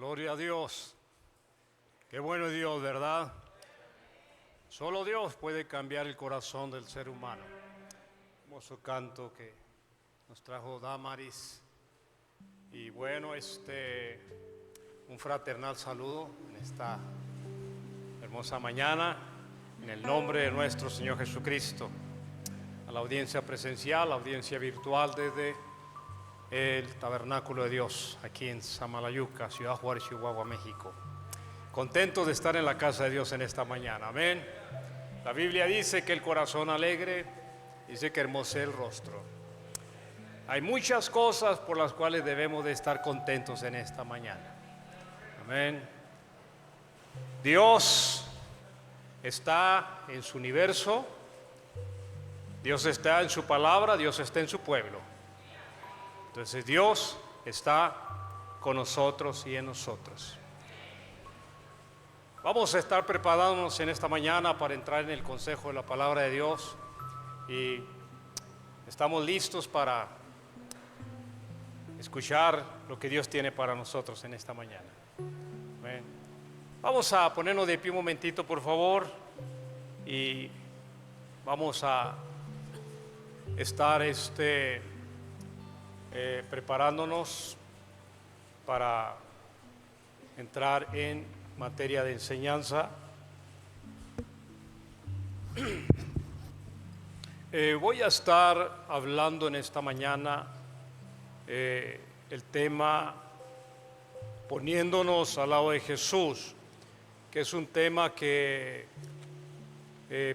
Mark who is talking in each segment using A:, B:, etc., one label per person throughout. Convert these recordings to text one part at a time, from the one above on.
A: Gloria a Dios. Qué bueno es Dios, ¿verdad? Solo Dios puede cambiar el corazón del ser humano. Hermoso canto que nos trajo Damaris. Y bueno, un fraternal saludo en esta hermosa mañana, en el nombre de nuestro Señor Jesucristo, a la audiencia presencial, a la audiencia virtual desde el Tabernáculo de Dios, aquí en Samalayuca, Ciudad Juárez, Chihuahua, México. Contentos de estar en la casa de Dios en esta mañana, amén. La Biblia dice que el corazón alegre dice que hermosea el rostro. Hay muchas cosas por las cuales debemos de estar contentos en esta mañana, amén. Dios está en su universo, Dios está en su palabra, Dios está en su pueblo. Entonces Dios está con nosotros y en nosotros. Vamos a estar preparándonos en esta mañana para entrar en el consejo de la palabra de Dios y estamos listos para escuchar lo que Dios tiene para nosotros en esta mañana. Amén. Vamos a ponernos de pie un momentito, por favor, y vamos a estar preparándonos para entrar en materia de enseñanza. Voy a estar hablando en esta mañana el tema poniéndonos al lado de Jesús, que es un tema que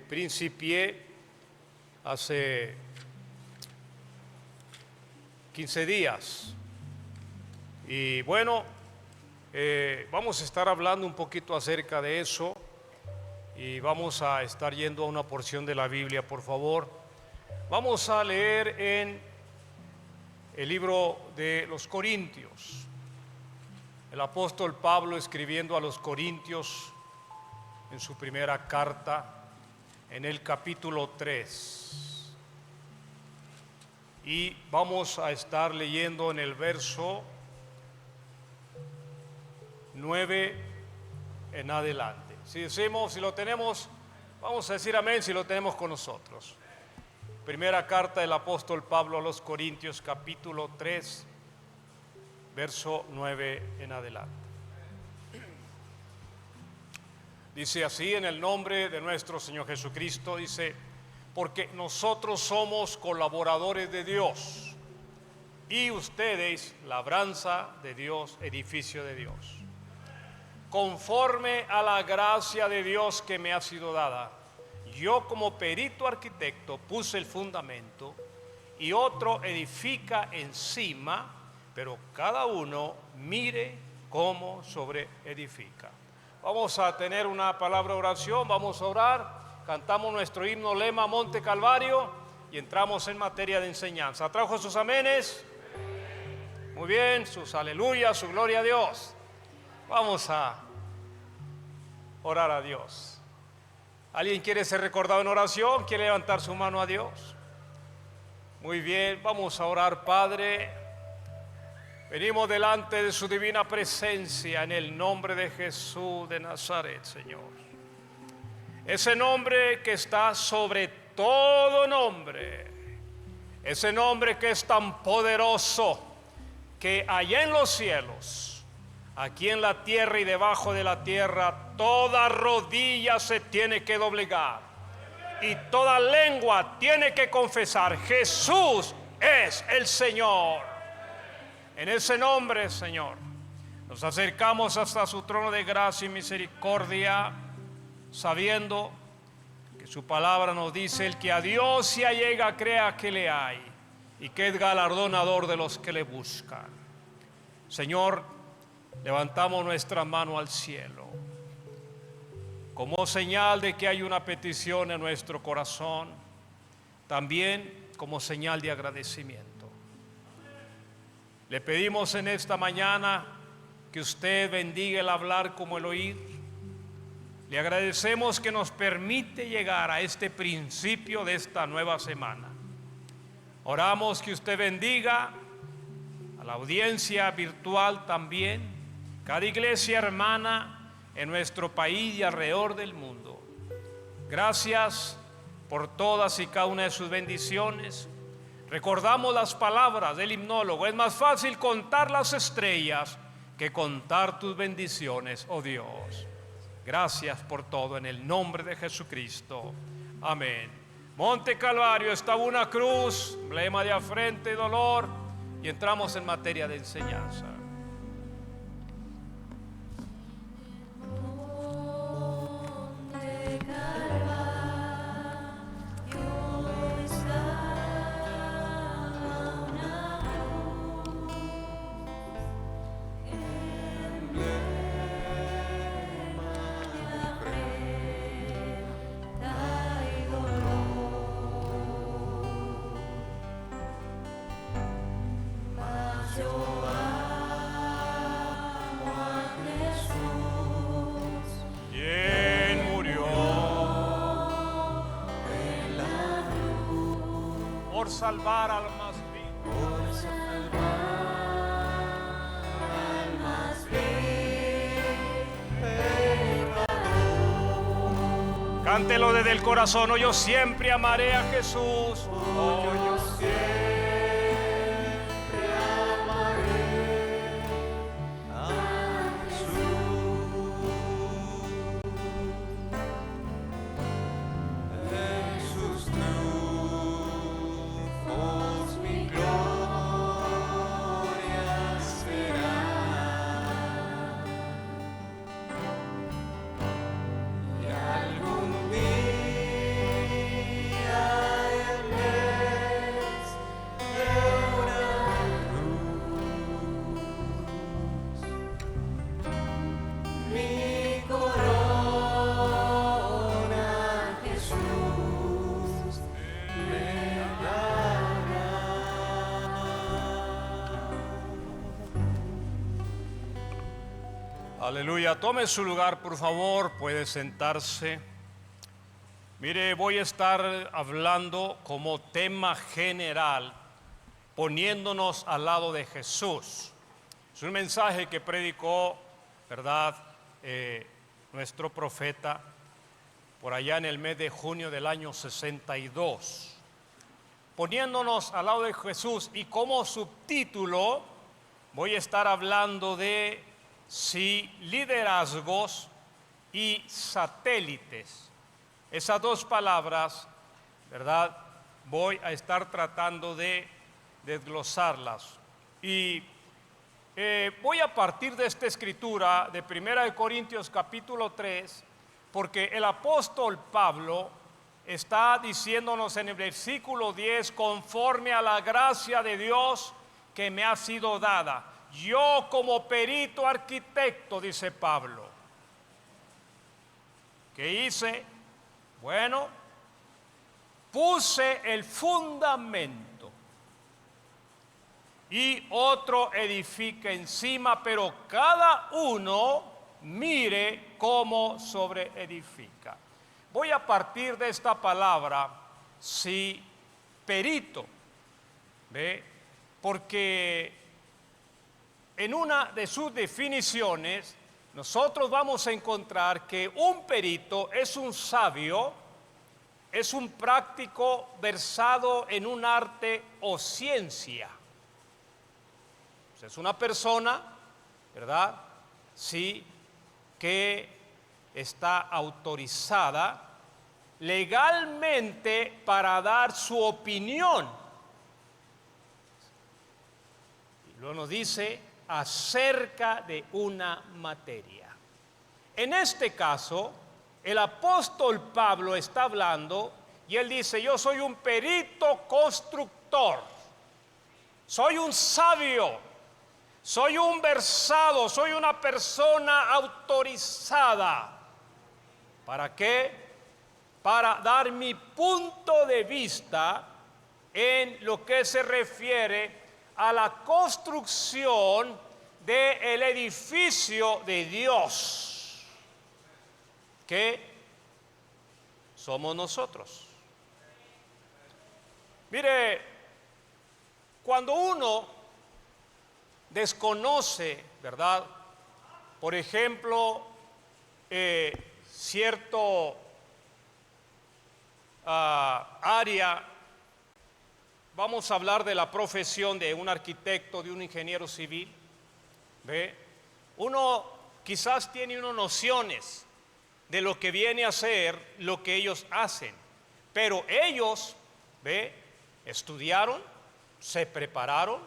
A: principié hace 15 días. Y bueno, vamos a estar hablando un poquito acerca de eso y vamos a estar yendo a una porción de la Biblia, por favor. Vamos a leer en el libro de los Corintios. El apóstol Pablo escribiendo a los Corintios en su primera carta, en el capítulo 3. Y vamos a estar leyendo en el verso 9 en adelante. Si lo tenemos, vamos a decir amén si lo tenemos con nosotros. Primera carta del apóstol Pablo a los Corintios, capítulo 3, verso 9 en adelante. Dice así, en el nombre de nuestro Señor Jesucristo, dice: porque nosotros somos colaboradores de Dios y ustedes labranza de Dios, edificio de Dios. Conforme a la gracia de Dios que me ha sido dada, yo como perito arquitecto puse el fundamento y otro edifica encima, pero cada uno mire cómo sobre edifica. Vamos a tener una palabra de oración, vamos a orar. Cantamos nuestro himno lema Monte Calvario y entramos en materia de enseñanza. ¿Trajo sus amenes? Muy bien, sus aleluyas, su gloria a Dios. Vamos a orar a Dios. ¿Alguien quiere ser recordado en oración? ¿Quiere levantar su mano a Dios? Muy bien, vamos a orar. Padre, venimos delante de su divina presencia en el nombre de Jesús de Nazaret, Señor. Ese nombre que está sobre todo nombre, ese nombre que es tan poderoso que allá en los cielos, aquí en la tierra y debajo de la tierra, toda rodilla se tiene que doblegar y toda lengua tiene que confesar: Jesús es el Señor. En ese nombre, Señor, nos acercamos hasta su trono de gracia y misericordia, sabiendo que su palabra nos dice: el que a Dios se allega, crea que le hay y que es galardonador de los que le buscan. Señor, levantamos nuestra mano al cielo como señal de que hay una petición en nuestro corazón, también como señal de agradecimiento. Le pedimos en esta mañana que usted bendiga el hablar como el oír. Le agradecemos que nos permite llegar a este principio de esta nueva semana. Oramos que usted bendiga a la audiencia virtual también cada iglesia hermana en nuestro país y alrededor del mundo. Gracias por todas y cada una de sus bendiciones. Recordamos las palabras del himnólogo: es más fácil contar las estrellas que contar tus bendiciones, oh Dios. Gracias por todo en el nombre de Jesucristo. Amén. Monte Calvario estaba una cruz, emblema de afrenta y dolor, y entramos en materia de enseñanza. Salvar almas vivas. Cántelo desde el corazón: oh, yo siempre amaré a Jesús. Oh, yo siempre amaré a Jesús. Jesús, mi gloria será. Y algún día en vez de una cruz, mi corona Jesús me dará. Aleluya. Tome su lugar, por favor. Puede sentarse. Mire, voy a estar hablando como tema general, poniéndonos al lado de Jesús. Es un mensaje que predicó, ¿verdad?, nuestro profeta por allá en el mes de junio del año 62. Poniéndonos al lado de Jesús, y como subtítulo voy a estar hablando de liderazgos y satélites. Esas dos palabras, ¿verdad?, voy a estar tratando de desglosarlas. Y voy a partir de esta escritura de 1 Corintios capítulo 3, porque el apóstol Pablo está diciéndonos en el versículo 10: conforme a la gracia de Dios que me ha sido dada. Yo como perito arquitecto, dice Pablo, ¿qué hice? Bueno, puse el fundamento y otro edifica encima, pero cada uno mire cómo sobreedifica. Voy a partir de esta palabra, perito, ¿ve? Porque en una de sus definiciones nosotros vamos a encontrar que un perito es un sabio, es un práctico versado en un arte o ciencia. Es una persona, ¿verdad?, que está autorizada legalmente para dar su opinión. Y luego nos dice acerca de una materia. En este caso, el apóstol Pablo está hablando y él dice: yo soy un perito constructor, soy un sabio, soy un versado, soy una persona autorizada. ¿Para qué? Para dar mi punto de vista en lo que se refiere a la construcción del edificio de Dios, que somos nosotros. Mire, cuando uno desconoce, ¿verdad?, por ejemplo, cierto área, vamos a hablar de la profesión de un arquitecto, de un ingeniero civil, ¿ve? Uno quizás tiene unas nociones de lo que viene a ser lo que ellos hacen, pero ellos, ¿ve?, estudiaron, se prepararon,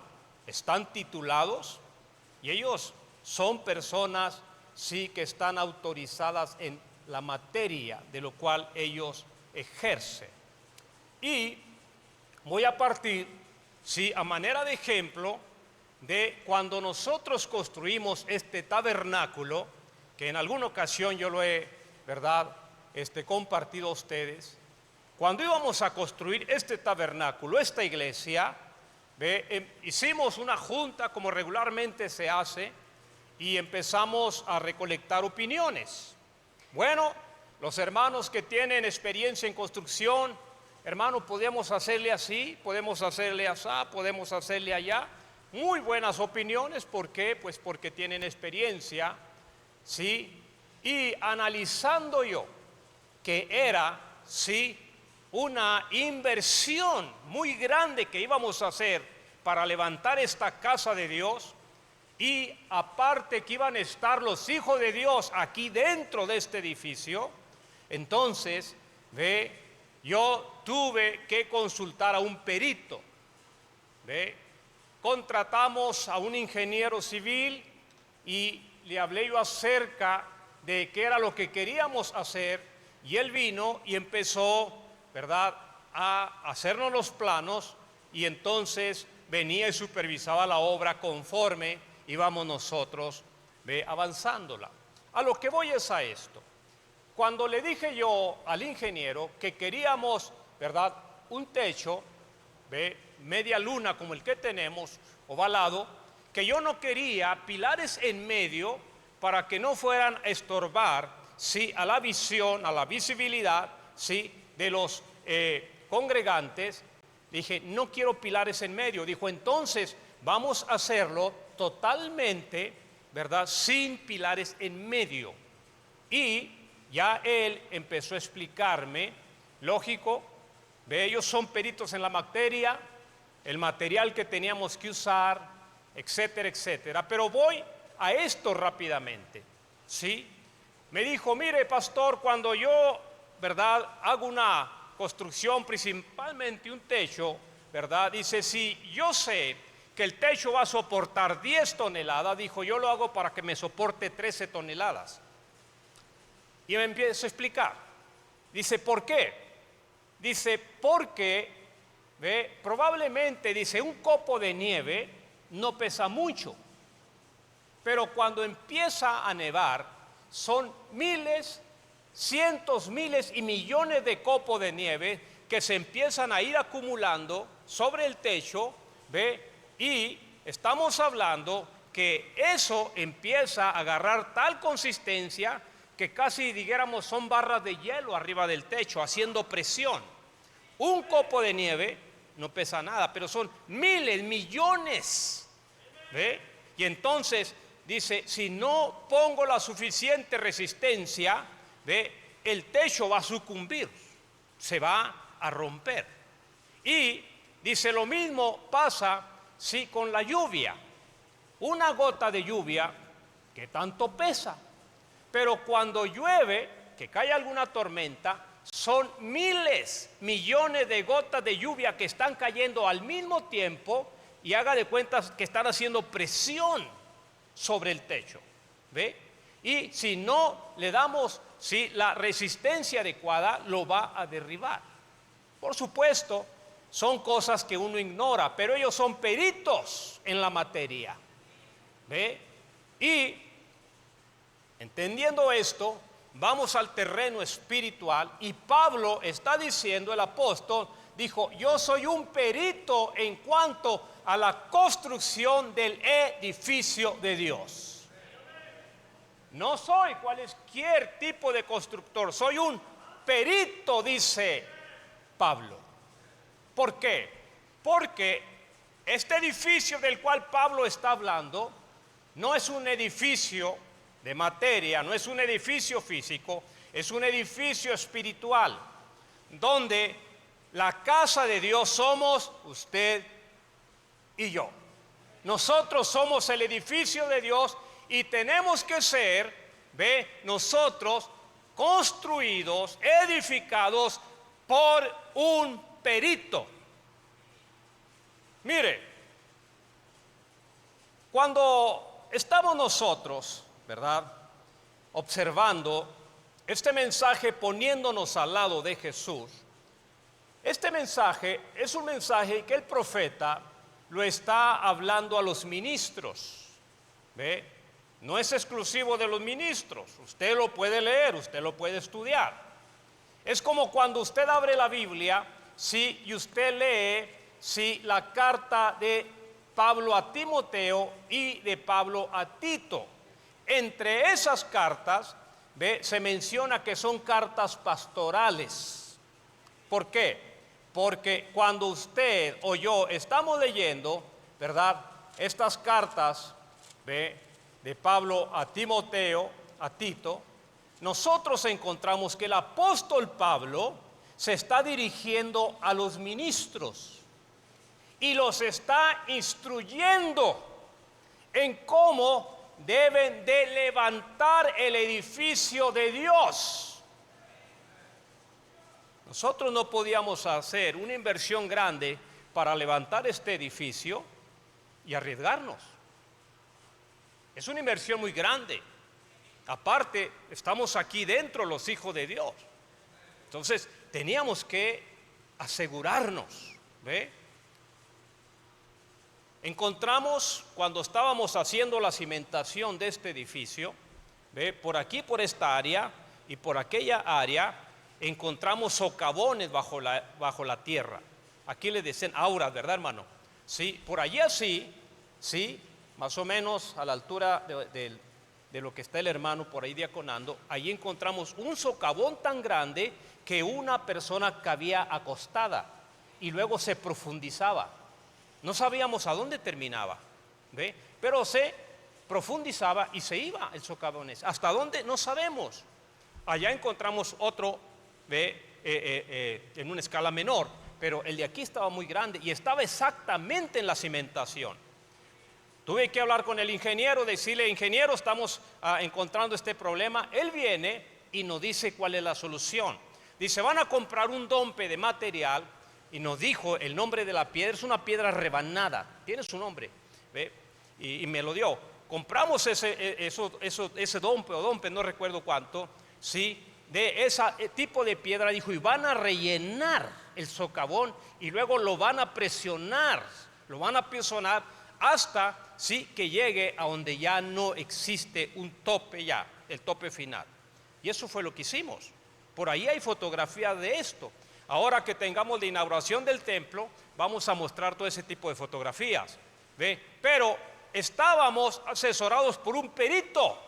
A: están titulados y ellos son personas, sí, que están autorizadas en la materia de lo cual ellos ejercen. Y voy a partir, sí, a manera de ejemplo de cuando nosotros construimos este tabernáculo, que en alguna ocasión yo lo he, ¿verdad?, compartido a ustedes. Cuando íbamos a construir este tabernáculo, esta iglesia, hicimos una junta como regularmente se hace y empezamos a recolectar opiniones. Bueno, los hermanos que tienen experiencia en construcción, hermano, podemos hacerle así, podemos hacerle así, podemos hacerle allá. Muy buenas opiniones, ¿por qué? Pues porque tienen experiencia, ¿sí? Y analizando yo que era, sí, una inversión muy grande que íbamos a hacer para levantar esta casa de Dios, y aparte que iban a estar los hijos de Dios aquí dentro de este edificio, entonces, yo tuve que consultar a un perito, contratamos a un ingeniero civil y le hablé yo acerca de qué era lo que queríamos hacer, y él vino y empezó, ¿verdad?, a hacernos los planos, y entonces venía y supervisaba la obra conforme íbamos nosotros avanzándola. A lo que voy es a esto. Cuando le dije yo al ingeniero que queríamos, ¿verdad?, un techo, media luna como el que tenemos, ovalado, que yo no quería pilares en medio para que no fueran a estorbar, ¿sí?, a la visión, a la visibilidad, ¿sí?, de los congregantes. Dije, no quiero pilares en medio. Dijo, entonces vamos a hacerlo totalmente, ¿verdad?, sin pilares en medio. Y ya él empezó a explicarme, lógico, ellos son peritos en la materia, el material que teníamos que usar, etcétera, etcétera. Pero voy a esto rápidamente, ¿sí? Me dijo, mire, pastor, cuando yo, ¿verdad?, hago una construcción, principalmente un techo, ¿verdad?, dice, si yo sé que el techo va a soportar 10 toneladas, dijo, yo lo hago para que me soporte 13 toneladas. Y me empieza a explicar. Dice, ¿por qué? Dice, porque, probablemente, dice, un copo de nieve no pesa mucho, pero cuando empieza a nevar, son miles, cientos, miles y millones de copos de nieve que se empiezan a ir acumulando sobre el techo, y estamos hablando que eso empieza a agarrar tal consistencia que casi, dijéramos, son barras de hielo arriba del techo, haciendo presión. Un copo de nieve no pesa nada, pero son miles, millones. Y entonces dice, si no pongo la suficiente resistencia, el techo va a sucumbir, se va a romper. Y dice, lo mismo pasa, sí, con la lluvia. Una gota de lluvia, ¿qué tanto pesa? Pero cuando llueve, que cae alguna tormenta, son miles, millones de gotas de lluvia que están cayendo al mismo tiempo, y haga de cuenta que están haciendo presión sobre el techo, y si no le damos, sí, la resistencia adecuada, lo va a derribar. Por supuesto, son cosas que uno ignora, pero ellos son peritos en la materia, y entendiendo esto, vamos al terreno espiritual, y Pablo está diciendo, el apóstol dijo, yo soy un perito en cuanto a la construcción del edificio de Dios. No soy cualquier tipo de constructor, soy un perito, dice Pablo. ¿Por qué? Porque este edificio del cual Pablo está hablando no es un edificio de materia, no es un edificio físico, es un edificio espiritual, donde la casa de Dios somos usted y yo. Nosotros somos el edificio de Dios y tenemos que ser, nosotros construidos, edificados por un perito. Mire, cuando estamos nosotros, ¿verdad?, observando este mensaje, poniéndonos al lado de Jesús, este mensaje es un mensaje que el profeta lo está hablando a los ministros. ¿Ve? No es exclusivo de los ministros. Usted lo puede leer, usted lo puede estudiar. Es como cuando usted abre la Biblia, ¿sí?, y usted lee, ¿sí?, la carta de Pablo a Timoteo y de Pablo a Tito. Entre esas cartas, se menciona que son cartas pastorales. ¿Por qué? Porque cuando usted o yo estamos leyendo, ¿verdad?, estas cartas de Pablo a Timoteo, a Tito, nosotros encontramos que el apóstol Pablo se está dirigiendo a los ministros y los está instruyendo en cómo deben de levantar el edificio de Dios. Nosotros no podíamos hacer una inversión grande para levantar este edificio y arriesgarnos. Es una inversión muy grande. Aparte, estamos aquí dentro los hijos de Dios. Entonces, teníamos que asegurarnos. Encontramos, cuando estábamos haciendo la cimentación de este edificio, por aquí, por esta área y por aquella área, encontramos socavones bajo la tierra. Aquí le dicen auras, ¿verdad, hermano? Sí, por allí así, sí, más o menos a la altura de lo que está el hermano por ahí diaconando, ahí encontramos un socavón tan grande que una persona cabía acostada y luego se profundizaba. No sabíamos a dónde terminaba, pero se profundizaba y se iba el socavón ese. ¿Hasta dónde? No sabemos. Allá encontramos otro en una escala menor, pero el de aquí estaba muy grande y estaba exactamente en la cimentación. Tuve que hablar con el ingeniero, decirle: ingeniero, estamos encontrando este problema. Él viene y nos dice cuál es la solución. Dice: van a comprar un dompe de material, y nos dijo el nombre de la piedra. Es una piedra rebanada, tiene su nombre, y me lo dio. Compramos ese dompe, no recuerdo cuánto, ¿sí?, de ese tipo de piedra, dijo, y van a rellenar el socavón y luego lo van a presionar hasta, sí, que llegue a donde ya no existe un tope, ya el tope final. Y eso fue lo que hicimos. Por ahí hay fotografía de esto. Ahora que tengamos la inauguración del templo, vamos a mostrar todo ese tipo de fotografías, pero estábamos asesorados por un perito.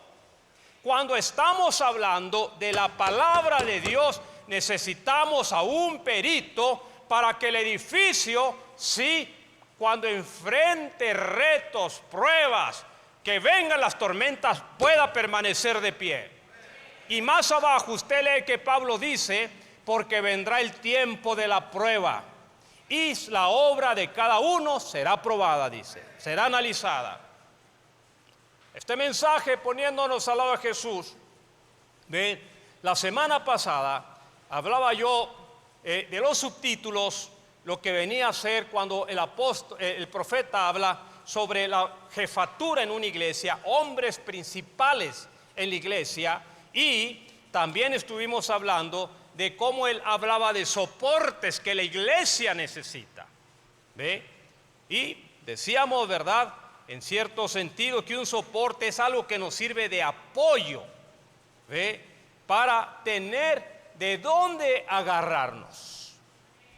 A: Cuando estamos hablando de la palabra de Dios, necesitamos a un perito para que el edificio, sí, cuando enfrente retos, pruebas, que vengan las tormentas, pueda permanecer de pie. Y más abajo usted lee que Pablo dice: porque vendrá el tiempo de la prueba y la obra de cada uno será probada, dice, será analizada. Este mensaje, poniéndonos al lado de Jesús, la semana pasada hablaba yo de los subtítulos, lo que venía a ser cuando el profeta habla sobre la jefatura en una iglesia, hombres principales en la iglesia, y también estuvimos hablando de cómo él hablaba de soportes que la iglesia necesita. Y decíamos, ¿verdad?, en cierto sentido, que un soporte es algo que nos sirve de apoyo, para tener de dónde agarrarnos.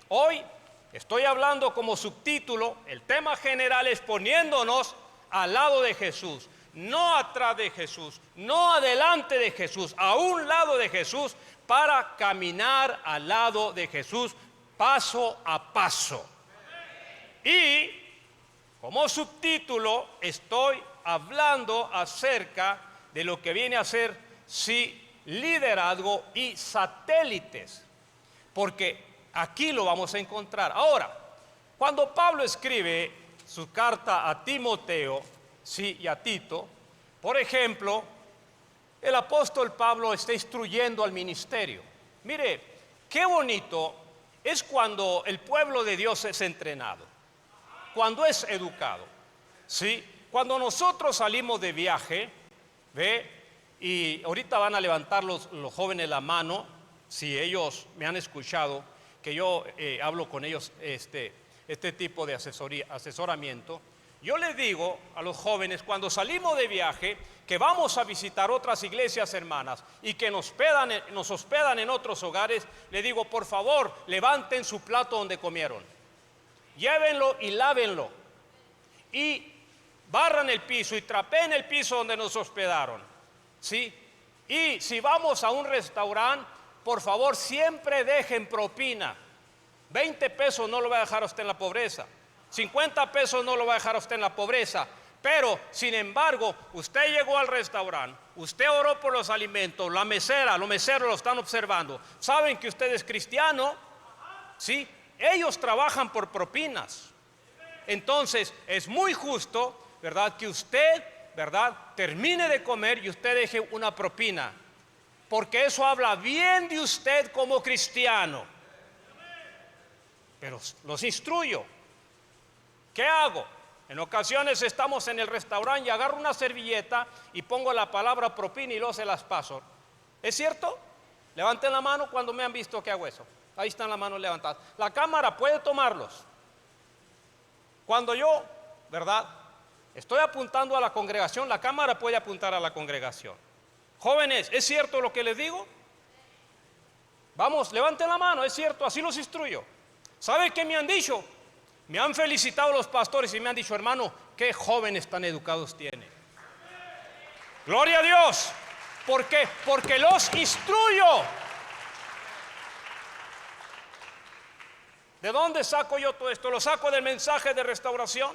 A: Hoy estoy hablando como subtítulo, el tema general es poniéndonos al lado de Jesús, no atrás de Jesús, no adelante de Jesús, a un lado de Jesús, para caminar al lado de Jesús paso a paso. Y como subtítulo estoy hablando acerca de lo que viene a ser liderazgo y satélites, porque aquí lo vamos a encontrar. Ahora, cuando Pablo escribe su carta a Timoteo y a Tito, por ejemplo, el apóstol Pablo está instruyendo al ministerio. Mire, qué bonito es cuando el pueblo de Dios es entrenado, cuando es educado. ¿Sí? Cuando nosotros salimos de viaje, y ahorita van a levantar los jóvenes la mano, si ellos me han escuchado, que yo hablo con ellos este tipo de asesoramiento. Yo les digo a los jóvenes, cuando salimos de viaje, que vamos a visitar otras iglesias hermanas y que nos hospedan en otros hogares, les digo, por favor, levanten su plato donde comieron, llévenlo y lávenlo, y barran el piso y trapeen el piso donde nos hospedaron, ¿sí? Y si vamos a un restaurante, por favor, siempre dejen propina. 20 pesos no lo va a dejar a usted en la pobreza, 50 pesos no lo va a dejar a usted en la pobreza. Pero, sin embargo, usted llegó al restaurante, usted oró por los alimentos, los meseros lo están observando, saben que usted es cristiano, ¿sí? Ellos trabajan por propinas. Entonces, es muy justo, ¿verdad?, que usted, ¿verdad?, termine de comer y usted deje una propina, porque eso habla bien de usted como cristiano. Pero los instruyo. ¿Qué hago? En ocasiones estamos en el restaurante y agarro una servilleta y pongo la palabra propina y luego se las paso. ¿Es cierto? Levanten la mano cuando me han visto que hago eso. Ahí están las manos levantadas. La cámara puede tomarlos. Cuando yo, ¿verdad?, estoy apuntando a la congregación, la cámara puede apuntar a la congregación. Jóvenes, ¿es cierto lo que les digo? Vamos, levanten la mano, es cierto, así los instruyo. ¿Sabe qué me han dicho? Me han felicitado los pastores y me han dicho, hermano, qué jóvenes tan educados tiene. Gloria a Dios. ¿Por qué? Porque los instruyo. ¿De dónde saco yo todo esto? Lo saco del mensaje de restauración.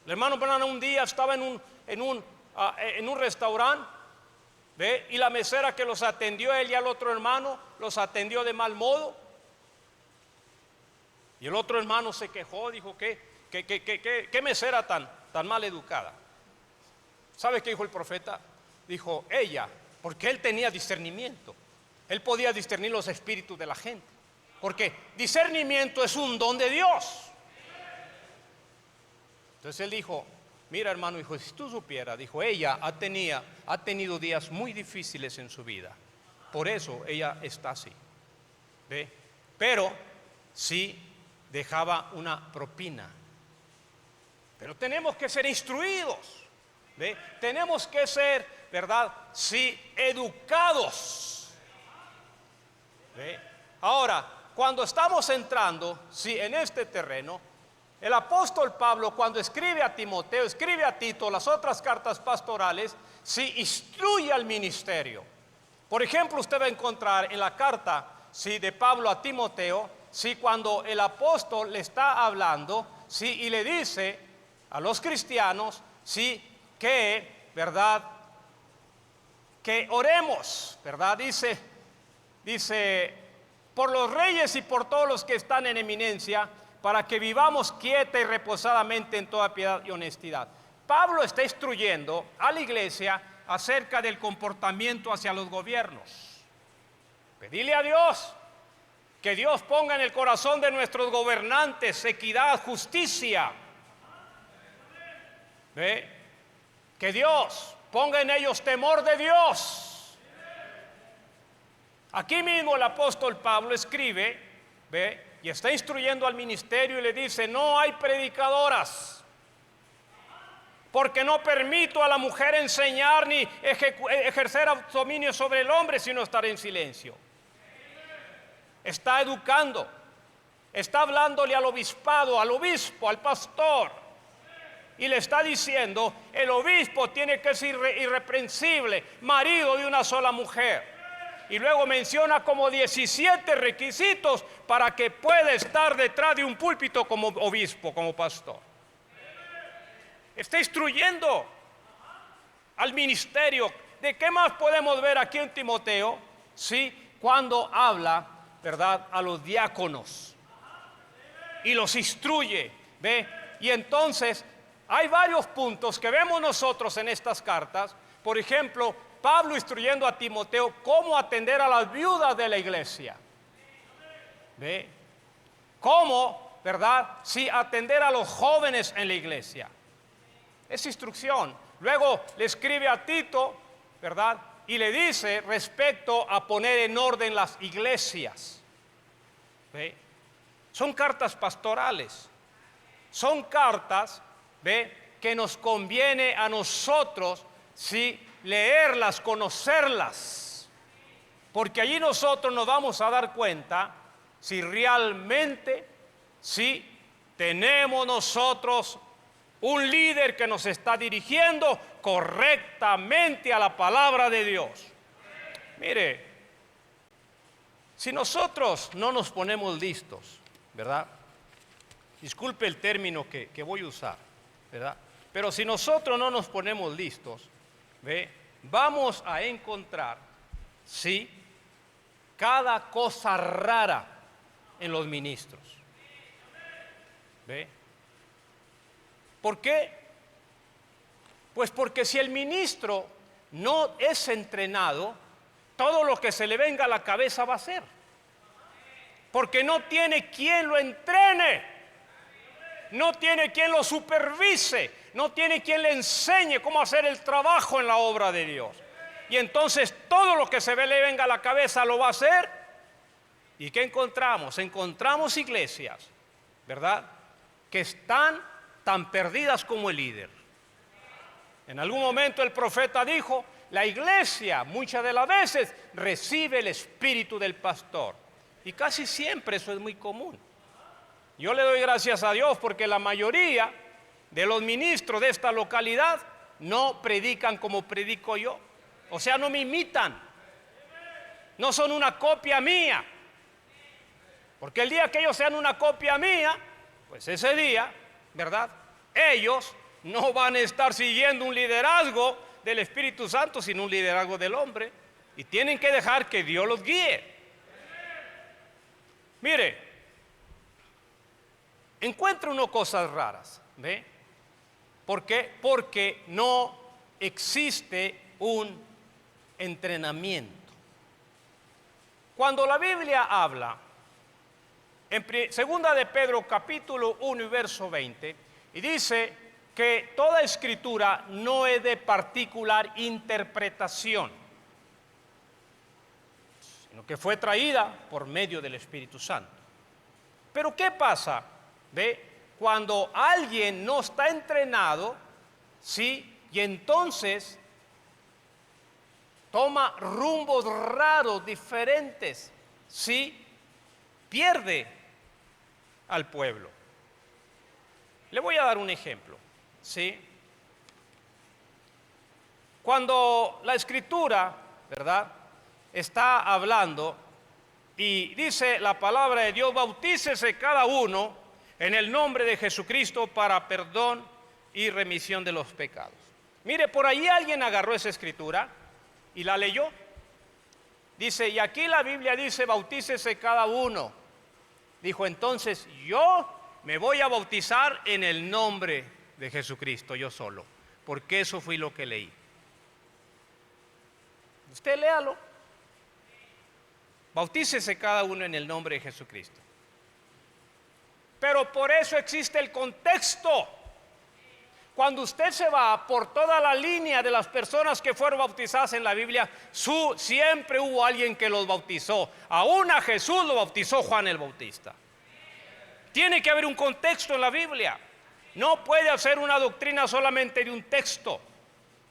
A: El hermano Branham un día estaba en un restaurante, ¿ve? Y la mesera que los atendió, él y al otro hermano, los atendió de mal modo. Y el otro hermano se quejó, dijo, ¿qué mesera tan mal educada? ¿Sabe qué dijo el profeta? Dijo, ella, porque él tenía discernimiento. Él podía discernir los espíritus de la gente. Porque discernimiento es un don de Dios. Entonces él dijo, mira hermano, dijo, si tú supieras, dijo, ella ha tenido días muy difíciles en su vida. Por eso ella está así. ¿Ve? Pero sí dejaba una propina. Pero tenemos que ser instruidos, ¿ve? Tenemos que ser, ¿verdad?, sí, educados, ¿ve? Ahora, cuando estamos entrando, sí, en este terreno, el apóstol Pablo, cuando escribe a Timoteo, escribe a Tito, las otras cartas pastorales, sí, instruye al ministerio. Por ejemplo, usted va a encontrar en la carta, sí, de Pablo a Timoteo, sí, cuando el apóstol le está hablando, sí, y le dice a los cristianos, sí, que, ¿verdad?, que oremos, ¿verdad? Dice, por los reyes y por todos los que están en eminencia, para que vivamos quieta y reposadamente en toda piedad y honestidad. Pablo está instruyendo a la iglesia acerca del comportamiento hacia los gobiernos. Pedirle a Dios que Dios ponga en el corazón de nuestros gobernantes equidad, justicia. ¿Ve? Que Dios ponga en ellos temor de Dios. Aquí mismo el apóstol Pablo escribe, ¿ve?, y está instruyendo al ministerio y le dice, no hay predicadoras, porque no permito a la mujer enseñar ni ejercer dominio sobre el hombre, sino estar en silencio. Está educando, está hablándole al obispado, al obispo, al pastor, y le está diciendo, el obispo tiene que ser irreprensible, marido de una sola mujer. Y luego menciona como 17 requisitos para que pueda estar detrás de un púlpito como obispo, como pastor. Está instruyendo al ministerio. ¿De qué más podemos ver aquí en Timoteo? Sí, cuando habla, ¿verdad?, a los diáconos y los instruye, ¿ve? Y entonces hay varios puntos que vemos nosotros en estas cartas. Por ejemplo, Pablo instruyendo a Timoteo cómo atender a las viudas de la iglesia, ¿ve? Cómo, ¿verdad?, sí, atender a los jóvenes en la iglesia. Es instrucción. Luego le escribe a Tito, ¿verdad?, y le dice respecto a poner en orden las iglesias. ¿Ve? Son cartas pastorales. Son cartas, ¿ve?, que nos conviene a nosotros, sí, leerlas, conocerlas. Porque allí nosotros nos vamos a dar cuenta si realmente, sí, tenemos nosotros un líder que nos está dirigiendo correctamente a la palabra de Dios. Mire, si nosotros no nos ponemos listos, ¿verdad? Disculpe el término que voy a usar, ¿verdad? Pero si nosotros no nos ponemos listos, ¿ve?, vamos a encontrar, sí, cada cosa rara en los ministros. ¿Ve? ¿Por qué? Pues porque si el ministro no es entrenado, todo lo que se le venga a la cabeza va a hacer. Porque no tiene quien lo entrene, no tiene quien lo supervise, no tiene quien le enseñe cómo hacer el trabajo en la obra de Dios. Y entonces todo lo que le venga a la cabeza lo va a hacer. ¿Y qué encontramos? Encontramos iglesias, ¿verdad?, que están tan perdidas como el líder. En algún momento el profeta dijo: la iglesia muchas de las veces recibe el espíritu del pastor. Y casi siempre eso es muy común. Yo le doy gracias a Dios porque la mayoría de los ministros de esta localidad no predican como predico yo. O sea, no me imitan. No son una copia mía. Porque el día que ellos sean una copia mía, pues ese día, ¿verdad?, ellos no van a estar siguiendo un liderazgo del Espíritu Santo, sino un liderazgo del hombre. Y tienen que dejar que Dios los guíe. Mire, encuentra uno cosas raras, ¿ve? ¿Por qué? Porque no existe un entrenamiento. Cuando la Biblia habla, en segunda de Pedro capítulo 1 y verso 20, y dice que toda escritura no es de particular interpretación, sino que fue traída por medio del Espíritu Santo. Pero ¿qué pasa? ¿Ve? Cuando alguien no está entrenado, ¿sí?, y entonces toma rumbos raros, diferentes, ¿sí?, pierde al pueblo. Le voy a dar un ejemplo, ¿sí? Cuando la Escritura, ¿verdad?, está hablando y dice la palabra de Dios: bautícese cada uno en el nombre de Jesucristo para perdón y remisión de los pecados. Mire, por ahí alguien agarró esa escritura y la leyó. Dice, y aquí la Biblia dice: bautícese cada uno. Dijo, entonces yo me voy a bautizar en el nombre de Jesucristo, yo solo, porque eso fue lo que leí. Usted léalo. Bautícese cada uno en el nombre de Jesucristo. Pero por eso existe el contexto. Cuando usted se va por toda la línea de las personas que fueron bautizadas en la Biblia, siempre hubo alguien que los bautizó. Aún a Jesús lo bautizó Juan el Bautista. Tiene que haber un contexto en la Biblia. No puede hacer una doctrina solamente de un texto,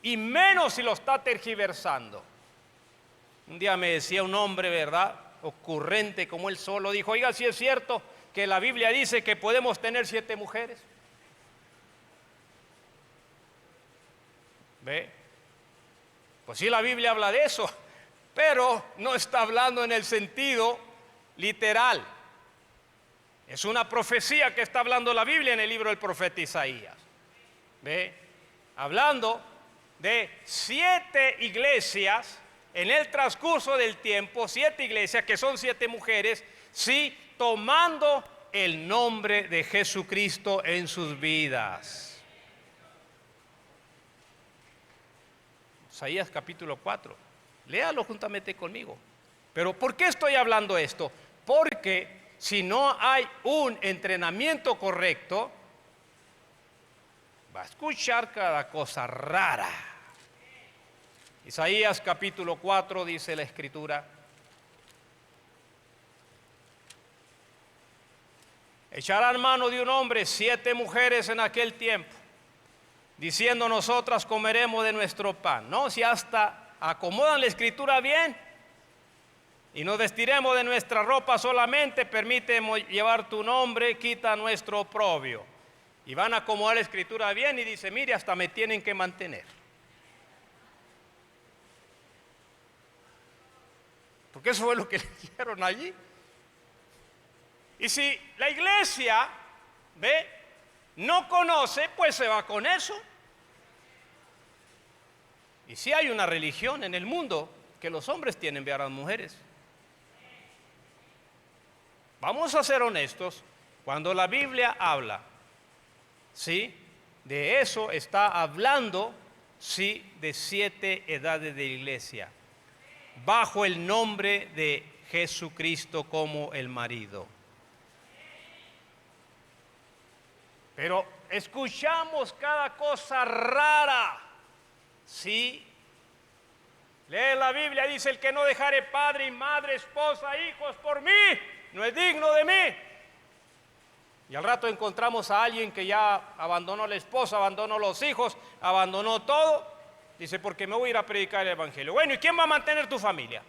A: y menos si lo está tergiversando. Un día me decía un hombre, ¿verdad?, ocurrente como él solo, dijo: oiga, si es cierto que la Biblia dice que podemos tener 7 mujeres. ¿Ve? Pues sí, la Biblia habla de eso, pero no está hablando en el sentido literal. Es una profecía que está hablando la Biblia en el libro del profeta Isaías. ¿Ve? Hablando de 7 iglesias en el transcurso del tiempo, 7 iglesias que son 7 mujeres, sí, tomando el nombre de Jesucristo en sus vidas. Isaías capítulo 4, léalo juntamente conmigo. Pero ¿por qué estoy hablando esto? Porque si no hay un entrenamiento correcto, va a escuchar cada cosa rara. Isaías capítulo 4 dice la Escritura: echarán mano de un hombre 7 mujeres en aquel tiempo, diciendo: nosotras comeremos de nuestro pan. No, si hasta acomodan la Escritura bien, y nos vestiremos de nuestra ropa solamente, permítemos llevar tu nombre, quita nuestro oprobio. Y van a acomodar la Escritura bien y dice: mire, hasta me tienen que mantener. Porque eso fue lo que le dijeron allí. Y si la iglesia, ve, no conoce, pues se va con eso. Y si hay una religión en el mundo que los hombres tienen ver a las mujeres. Vamos a ser honestos, cuando la Biblia habla, ¿sí?, de eso está hablando, sí, de 7 edades de iglesia, bajo el nombre de Jesucristo como el marido. Pero escuchamos cada cosa rara, ¿sí? Lee la Biblia, dice: el que no dejare padre y madre, esposa, hijos por mí, no es digno de mí. Y al rato encontramos a alguien que ya abandonó a la esposa, abandonó los hijos, abandonó todo. Dice: porque me voy a ir a predicar el evangelio. Bueno, ¿y quién va a mantener tu familia?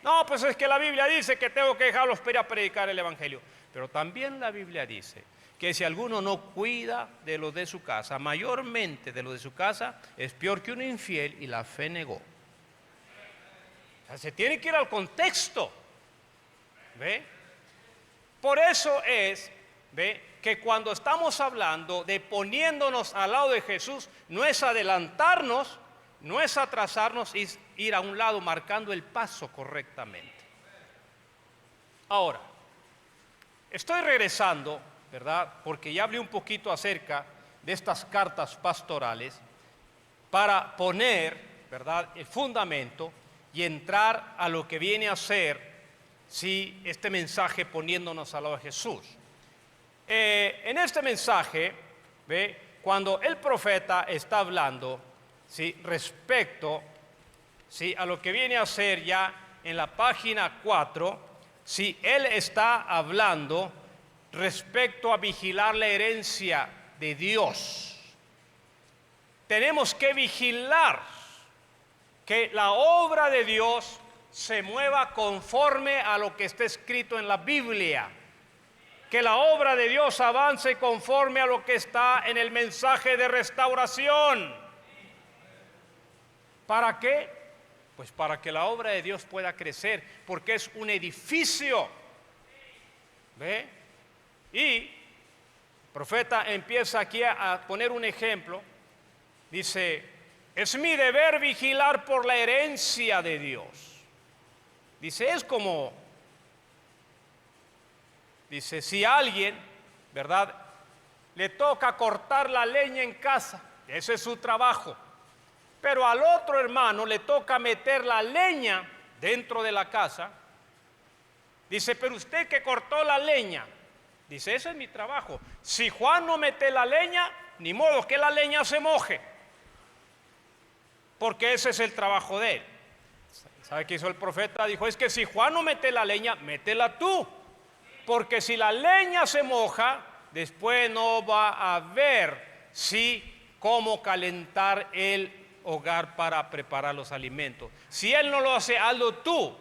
A: No, pues es que la Biblia dice que tengo que dejarlos para ir a predicar el evangelio. Pero también la Biblia dice que si alguno no cuida de los de su casa, mayormente de los de su casa, es peor que un infiel y la fe negó. O sea, se tiene que ir al contexto. ¿Ve? Por eso es, ¿ve?, que cuando estamos hablando de poniéndonos al lado de Jesús, no es adelantarnos, no es atrasarnos, es ir a un lado marcando el paso correctamente. Ahora, estoy regresando, ¿verdad?, porque ya hablé un poquito acerca de estas cartas pastorales para poner, ¿verdad?, el fundamento y entrar a lo que viene a ser, sí, este mensaje poniéndonos al lado de Jesús. En este mensaje, ¿ve?, cuando el profeta está hablando, ¿sí?, respecto, ¿sí?, a lo que viene a ser ya en la página 4, ¿sí?, él está hablando respecto a vigilar la herencia de Dios. Tenemos que vigilar que la obra de Dios se mueva conforme a lo que está escrito en la Biblia, que la obra de Dios avance conforme a lo que está en el mensaje de restauración. ¿Para qué? Pues para que la obra de Dios pueda crecer, porque es un edificio. ¿Ve? Y el profeta empieza aquí a poner un ejemplo. Dice: es mi deber vigilar por la herencia de Dios. Dice, es como, dice, si a alguien, ¿verdad?, le toca cortar la leña en casa, ese es su trabajo, pero al otro hermano le toca meter la leña dentro de la casa. Dice, pero usted que cortó la leña, dice, ese es mi trabajo. Si Juan no mete la leña, ni modo que la leña se moje, porque ese es el trabajo de él. ¿Sabe qué hizo el profeta? Dijo, es que si Juan no mete la leña, métela tú, porque si la leña se moja, después no va a haber, sí, cómo calentar el hogar para preparar los alimentos. Si él no lo hace, hazlo tú.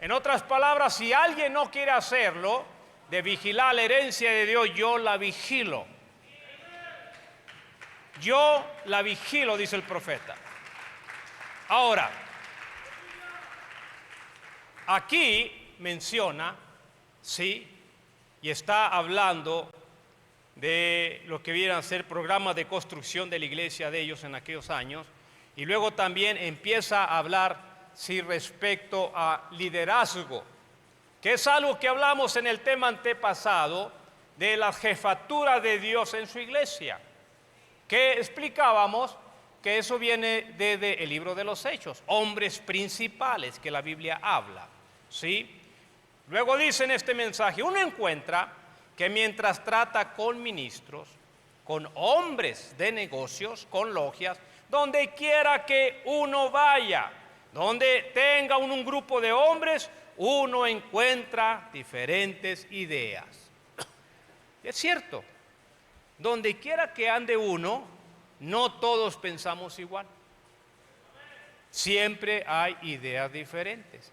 A: En otras palabras, si alguien no quiere hacerlo, de vigilar la herencia de Dios, yo la vigilo. Yo la vigilo, dice el profeta. Ahora, aquí menciona, sí, y está hablando de lo que vienen a ser programas de construcción de la iglesia de ellos en aquellos años, Y luego también empieza a hablar respecto a liderazgo, que es algo que hablamos en el tema antepasado de la jefatura de Dios en su iglesia, que explicábamos que eso viene desde el libro de los Hechos, hombres principales que la Biblia habla, ¿sí? Luego dice en este mensaje, uno encuentra que mientras trata con ministros, con hombres de negocios, con logias, donde quiera que uno vaya, donde tenga un grupo de hombres, uno encuentra diferentes ideas. Es cierto, donde quiera que ande uno, no todos pensamos igual. Siempre hay ideas diferentes.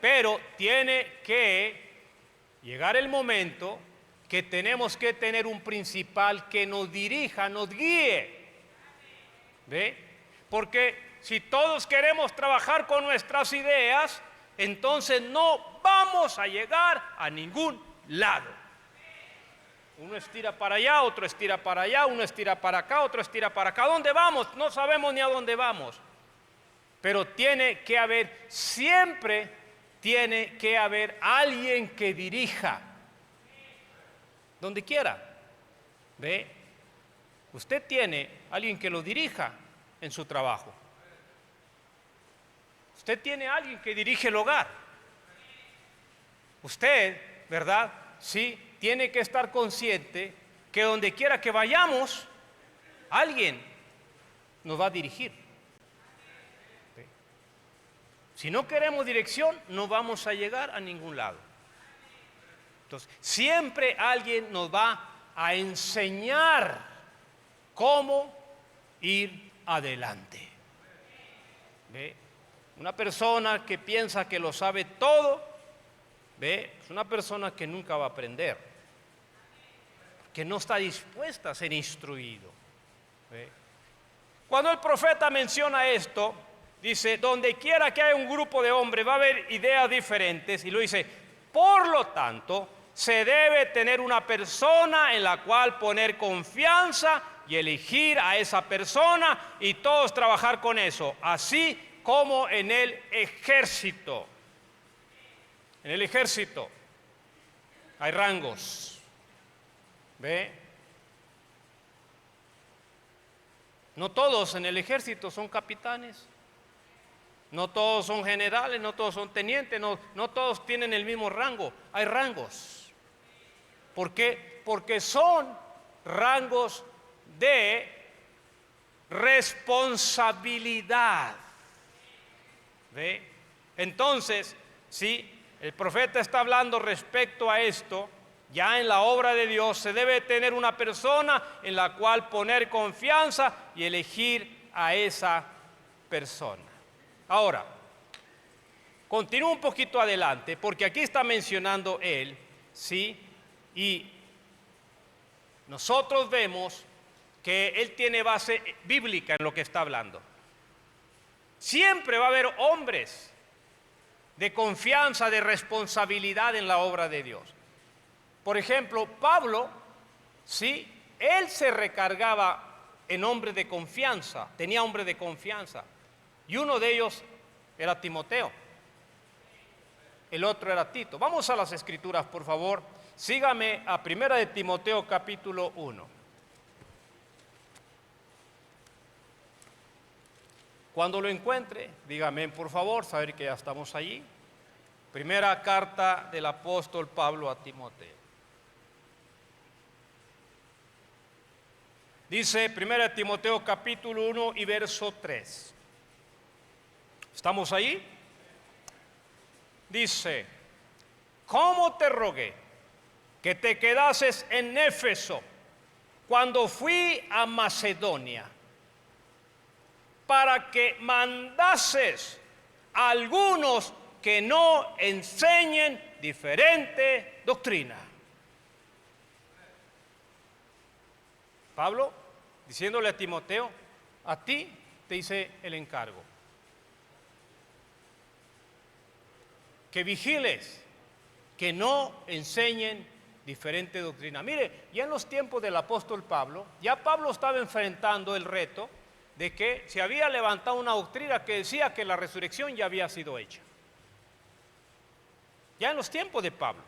A: Pero tiene que llegar el momento que tenemos que tener un principal que nos dirija, nos guíe. ¿Ve? Porque si todos queremos trabajar con nuestras ideas, entonces no vamos a llegar a ningún lado. Uno estira para allá, otro estira para allá, uno estira para acá, otro estira para acá. ¿A dónde vamos? No sabemos ni a dónde vamos. Pero tiene que haber, siempre tiene que haber alguien que dirija. Donde quiera. ¿Ve? Usted tiene alguien que lo dirija en su trabajo. Usted tiene alguien que dirige el hogar. Usted, ¿verdad? Sí, tiene que estar consciente que donde quiera que vayamos, alguien nos va a dirigir. ¿Sí? Si no queremos dirección, no vamos a llegar a ningún lado. Entonces, siempre alguien nos va a enseñar cómo ir adelante. ¿Ve? Una persona que piensa que lo sabe todo, ¿ve? Es una persona que nunca va a aprender, que no está dispuesta a ser instruido. ¿Ve? Cuando el profeta menciona esto, dice, donde quiera que haya un grupo de hombres va a haber ideas diferentes, y lo dice, por lo tanto, se debe tener una persona en la cual poner confianza y elegir a esa persona y todos trabajar con eso, así como en el ejército. En el ejército hay rangos. ¿Ve? No todos en el ejército son capitanes. No todos son generales, no todos son tenientes, no todos tienen el mismo rango. Hay rangos. ¿Por qué? Porque son rangos de responsabilidad. ¿Ve? Entonces, sí, el profeta está hablando respecto a esto. Ya en la obra de Dios se debe tener una persona en la cual poner confianza y elegir a esa persona. Ahora, continúo un poquito adelante, porque aquí está mencionando él, ¿sí? Y nosotros vemos que él tiene base bíblica en lo que está hablando. Siempre va a haber hombres de confianza, de responsabilidad en la obra de Dios. Por ejemplo, Pablo, sí, él se recargaba en hombres de confianza, tenía hombres de confianza, y uno de ellos era Timoteo, el otro era Tito. Vamos a las escrituras, por favor. Sígame a 1 de Timoteo capítulo 1. Cuando lo encuentre, dígame por favor, saber que ya estamos allí. Primera carta del apóstol Pablo a Timoteo. Dice 1 Timoteo capítulo 1 y verso 3. ¿Estamos ahí? Dice, ¿cómo te rogué que te quedases en Éfeso cuando fui a Macedonia, para que mandases a algunos que no enseñen diferente doctrina? Pablo, diciéndole a Timoteo, a ti te hice el encargo, que vigiles, que no enseñen diferente doctrina. Mire, ya en los tiempos del apóstol Pablo, ya Pablo estaba enfrentando el reto de que se había levantado una doctrina que decía que la resurrección ya había sido hecha. Ya en los tiempos de Pablo.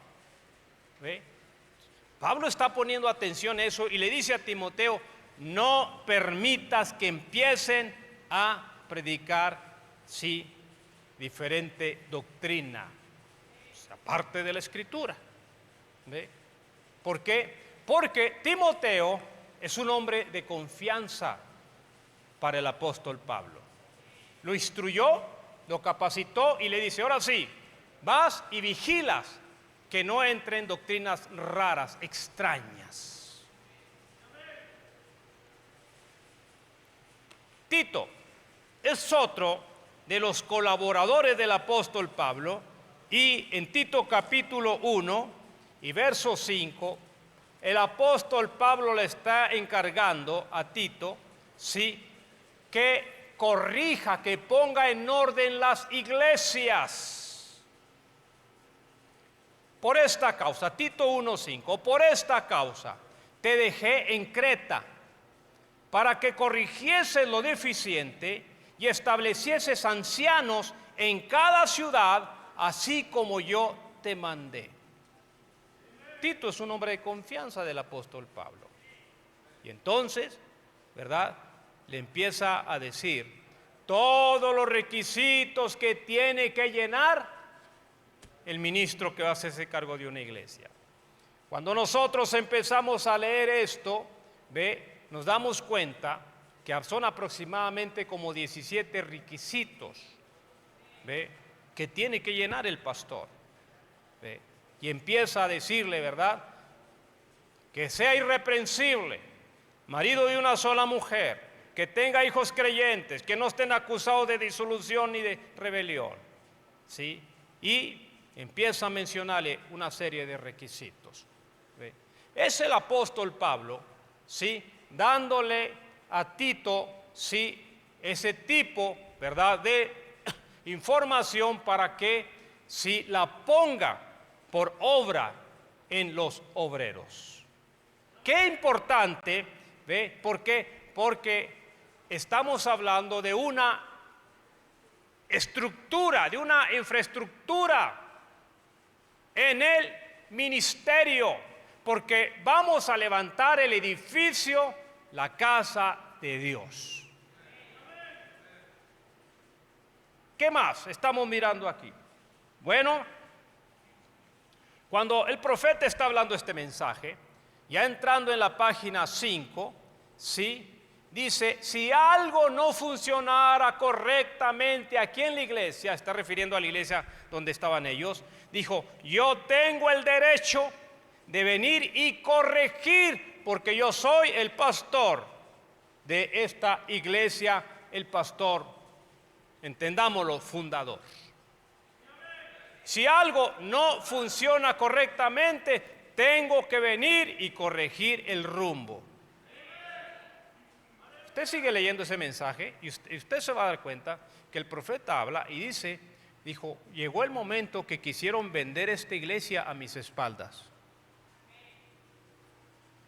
A: ¿Ve? Pablo está poniendo atención a eso y le dice a Timoteo, no permitas que empiecen a predicar, sí, diferente doctrina, aparte de la Escritura. ¿Ve? ¿Por qué? Porque Timoteo es un hombre de confianza para el apóstol Pablo. Lo instruyó, lo capacitó y le dice, ahora sí, vas y vigilas que no entren doctrinas raras, extrañas. Tito es otro de los colaboradores del apóstol Pablo y en Tito capítulo 1 y verso 5, el apóstol Pablo le está encargando a Tito, sí, que corrija, que ponga en orden las iglesias. Por esta causa, Tito 1:5, por esta causa te dejé en Creta para que corrigieses lo deficiente y establecieses ancianos en cada ciudad, así como yo te mandé. Tito es un hombre de confianza del apóstol Pablo. Y entonces, ¿verdad?, le empieza a decir todos los requisitos que tiene que llenar el ministro que va a hacerse cargo de una iglesia. Cuando nosotros empezamos a leer esto, nos damos cuenta que son aproximadamente como 17 requisitos que tiene que llenar el pastor. Y empieza a decirle, ¿verdad?, que sea irreprensible, marido de una sola mujer, que tenga hijos creyentes, que no estén acusados de disolución ni de rebelión, ¿sí? Y empieza a mencionarle una serie de requisitos. Es el apóstol Pablo, ¿sí?, dándole a Tito, ¿sí?, ese tipo, ¿verdad?, de información para que, ¿sí?, la ponga por obra en los obreros. Qué importante, ¿ve? ¿Por qué? Porque estamos hablando de una estructura, de una infraestructura en el ministerio, porque vamos a levantar el edificio, la casa de Dios. ¿Qué más estamos mirando aquí? Bueno, cuando el profeta está hablando este mensaje, ya entrando en la página 5, ¿sí?, dice, si algo no funcionara correctamente aquí en la iglesia, está refiriendo a la iglesia donde estaban ellos, dijo, yo tengo el derecho de venir y corregir, porque yo soy el pastor de esta iglesia, el pastor, entendámoslo, fundador. Si algo no funciona correctamente, tengo que venir y corregir el rumbo. Usted sigue leyendo ese mensaje y usted se va a dar cuenta que el profeta habla y dijo, llegó el momento que quisieron vender esta iglesia a mis espaldas.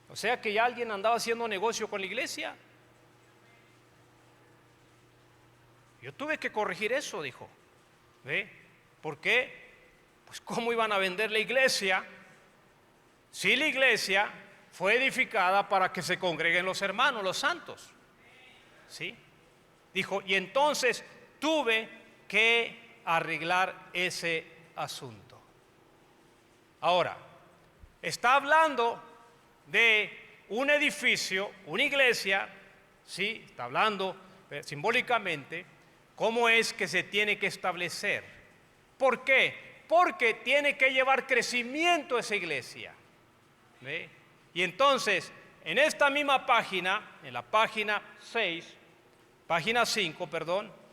A: O sea que ya alguien andaba haciendo negocio con la iglesia. Yo tuve que corregir eso, dijo. ¿Ve? ¿Por qué? Pues ¿cómo iban a vender la iglesia si la iglesia fue edificada para que se congreguen los hermanos, los santos? ¿Sí? Dijo, y entonces tuve que arreglar ese asunto. Ahora, está hablando de un edificio, una iglesia, ¿sí? Está hablando simbólicamente cómo es que se tiene que establecer. ¿Por qué? Porque tiene que llevar crecimiento esa iglesia. ¿Ve? Y entonces, en esta misma página, en la página 5,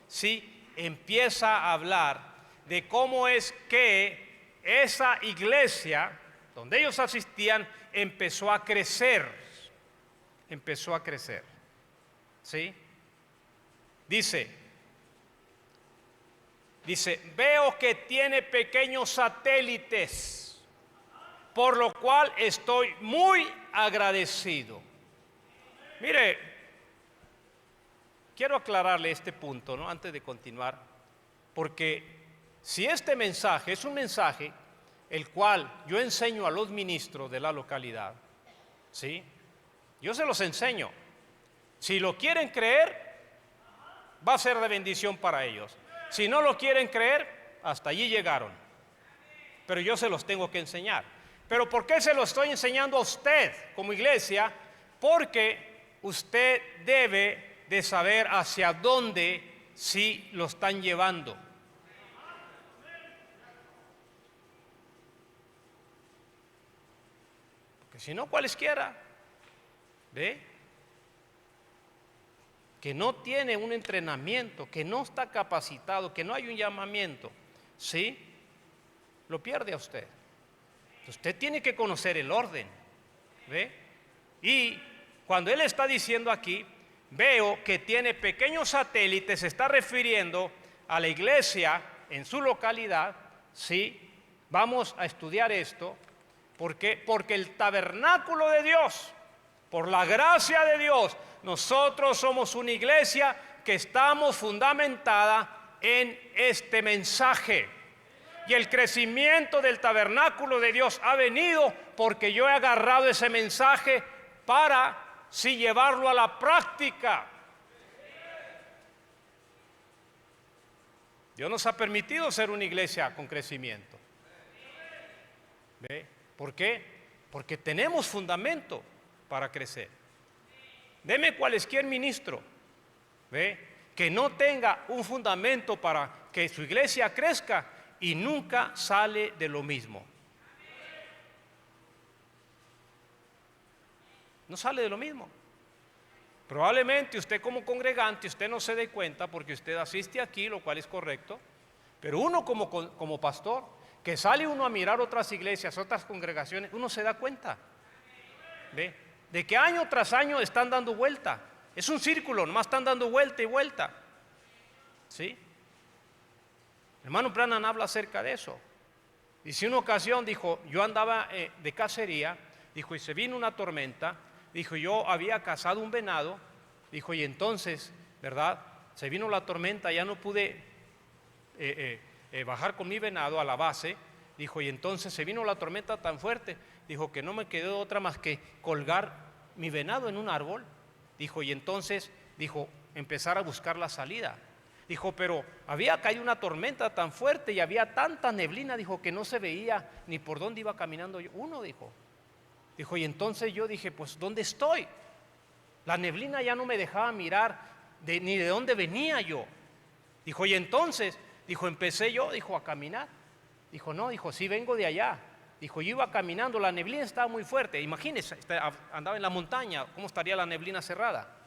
A: sí, empieza a hablar de cómo es que esa iglesia, donde ellos asistían, empezó a crecer, ¿sí? Dice, veo que tiene pequeños satélites, por lo cual estoy muy agradecido. Mire, quiero aclararle este punto, ¿no? Antes de continuar, porque si este mensaje es un mensaje el cual yo enseño a los ministros de la localidad, ¿sí? Yo se los enseño. Si lo quieren creer, va a ser de bendición para ellos. Si no lo quieren creer, hasta allí llegaron. Pero yo se los tengo que enseñar. ¿Pero por qué se lo estoy enseñando a usted como iglesia? Porque usted debe de saber hacia dónde sí lo están llevando. Porque si no, cualesquiera, ¿ve? Que no tiene un entrenamiento, que no está capacitado, que no hay un llamamiento, ¿sí? Lo pierde a usted. Usted tiene que conocer el orden, ¿ve? Y cuando él está diciendo aquí, veo que tiene pequeños satélites, se está refiriendo a la iglesia en su localidad, ¿sí? Vamos a estudiar esto, ¿por qué? Porque el tabernáculo de Dios, por la gracia de Dios, nosotros somos una iglesia que estamos fundamentada en este mensaje. Y el crecimiento del tabernáculo de Dios ha venido porque yo he agarrado ese mensaje para sí llevarlo a la práctica. Dios nos ha permitido ser una iglesia con crecimiento. ¿Ve? ¿Por qué? Porque tenemos fundamento para crecer. Deme cualquier ministro, ¿ve?, que no tenga un fundamento para que su iglesia crezca y nunca sale de lo mismo. No sale de lo mismo. Probablemente usted como congregante, usted no se dé cuenta porque usted asiste aquí, lo cual es correcto, pero uno como pastor, que sale uno a mirar otras iglesias, otras congregaciones, uno se da cuenta, ¿ve?, de que año tras año están dando vuelta. Es un círculo, nomás están dando vuelta y vuelta, ¿sí? El hermano Branham habla acerca de eso. Dice, una ocasión, dijo, yo andaba de cacería, dijo, y se vino una tormenta, dijo, yo había cazado un venado, dijo, y entonces, ¿verdad?, se vino la tormenta, ya no pude bajar con mi venado a la base, dijo, y entonces se vino la tormenta tan fuerte, dijo, que no me quedó otra más que colgar mi venado en un árbol, dijo, y entonces, dijo, empezar a buscar la salida. Dijo, pero había caído una tormenta tan fuerte y había tanta neblina, dijo, que no se veía ni por dónde iba caminando yo. Uno, dijo, y entonces yo dije, pues, ¿dónde estoy? La neblina ya no me dejaba mirar ni de dónde venía yo. Dijo, y entonces, dijo, empecé yo, dijo, a caminar. Dijo, no, dijo, sí vengo de allá. Dijo, yo iba caminando, la neblina estaba muy fuerte. Imagínese, andaba en la montaña, ¿cómo estaría la neblina cerrada?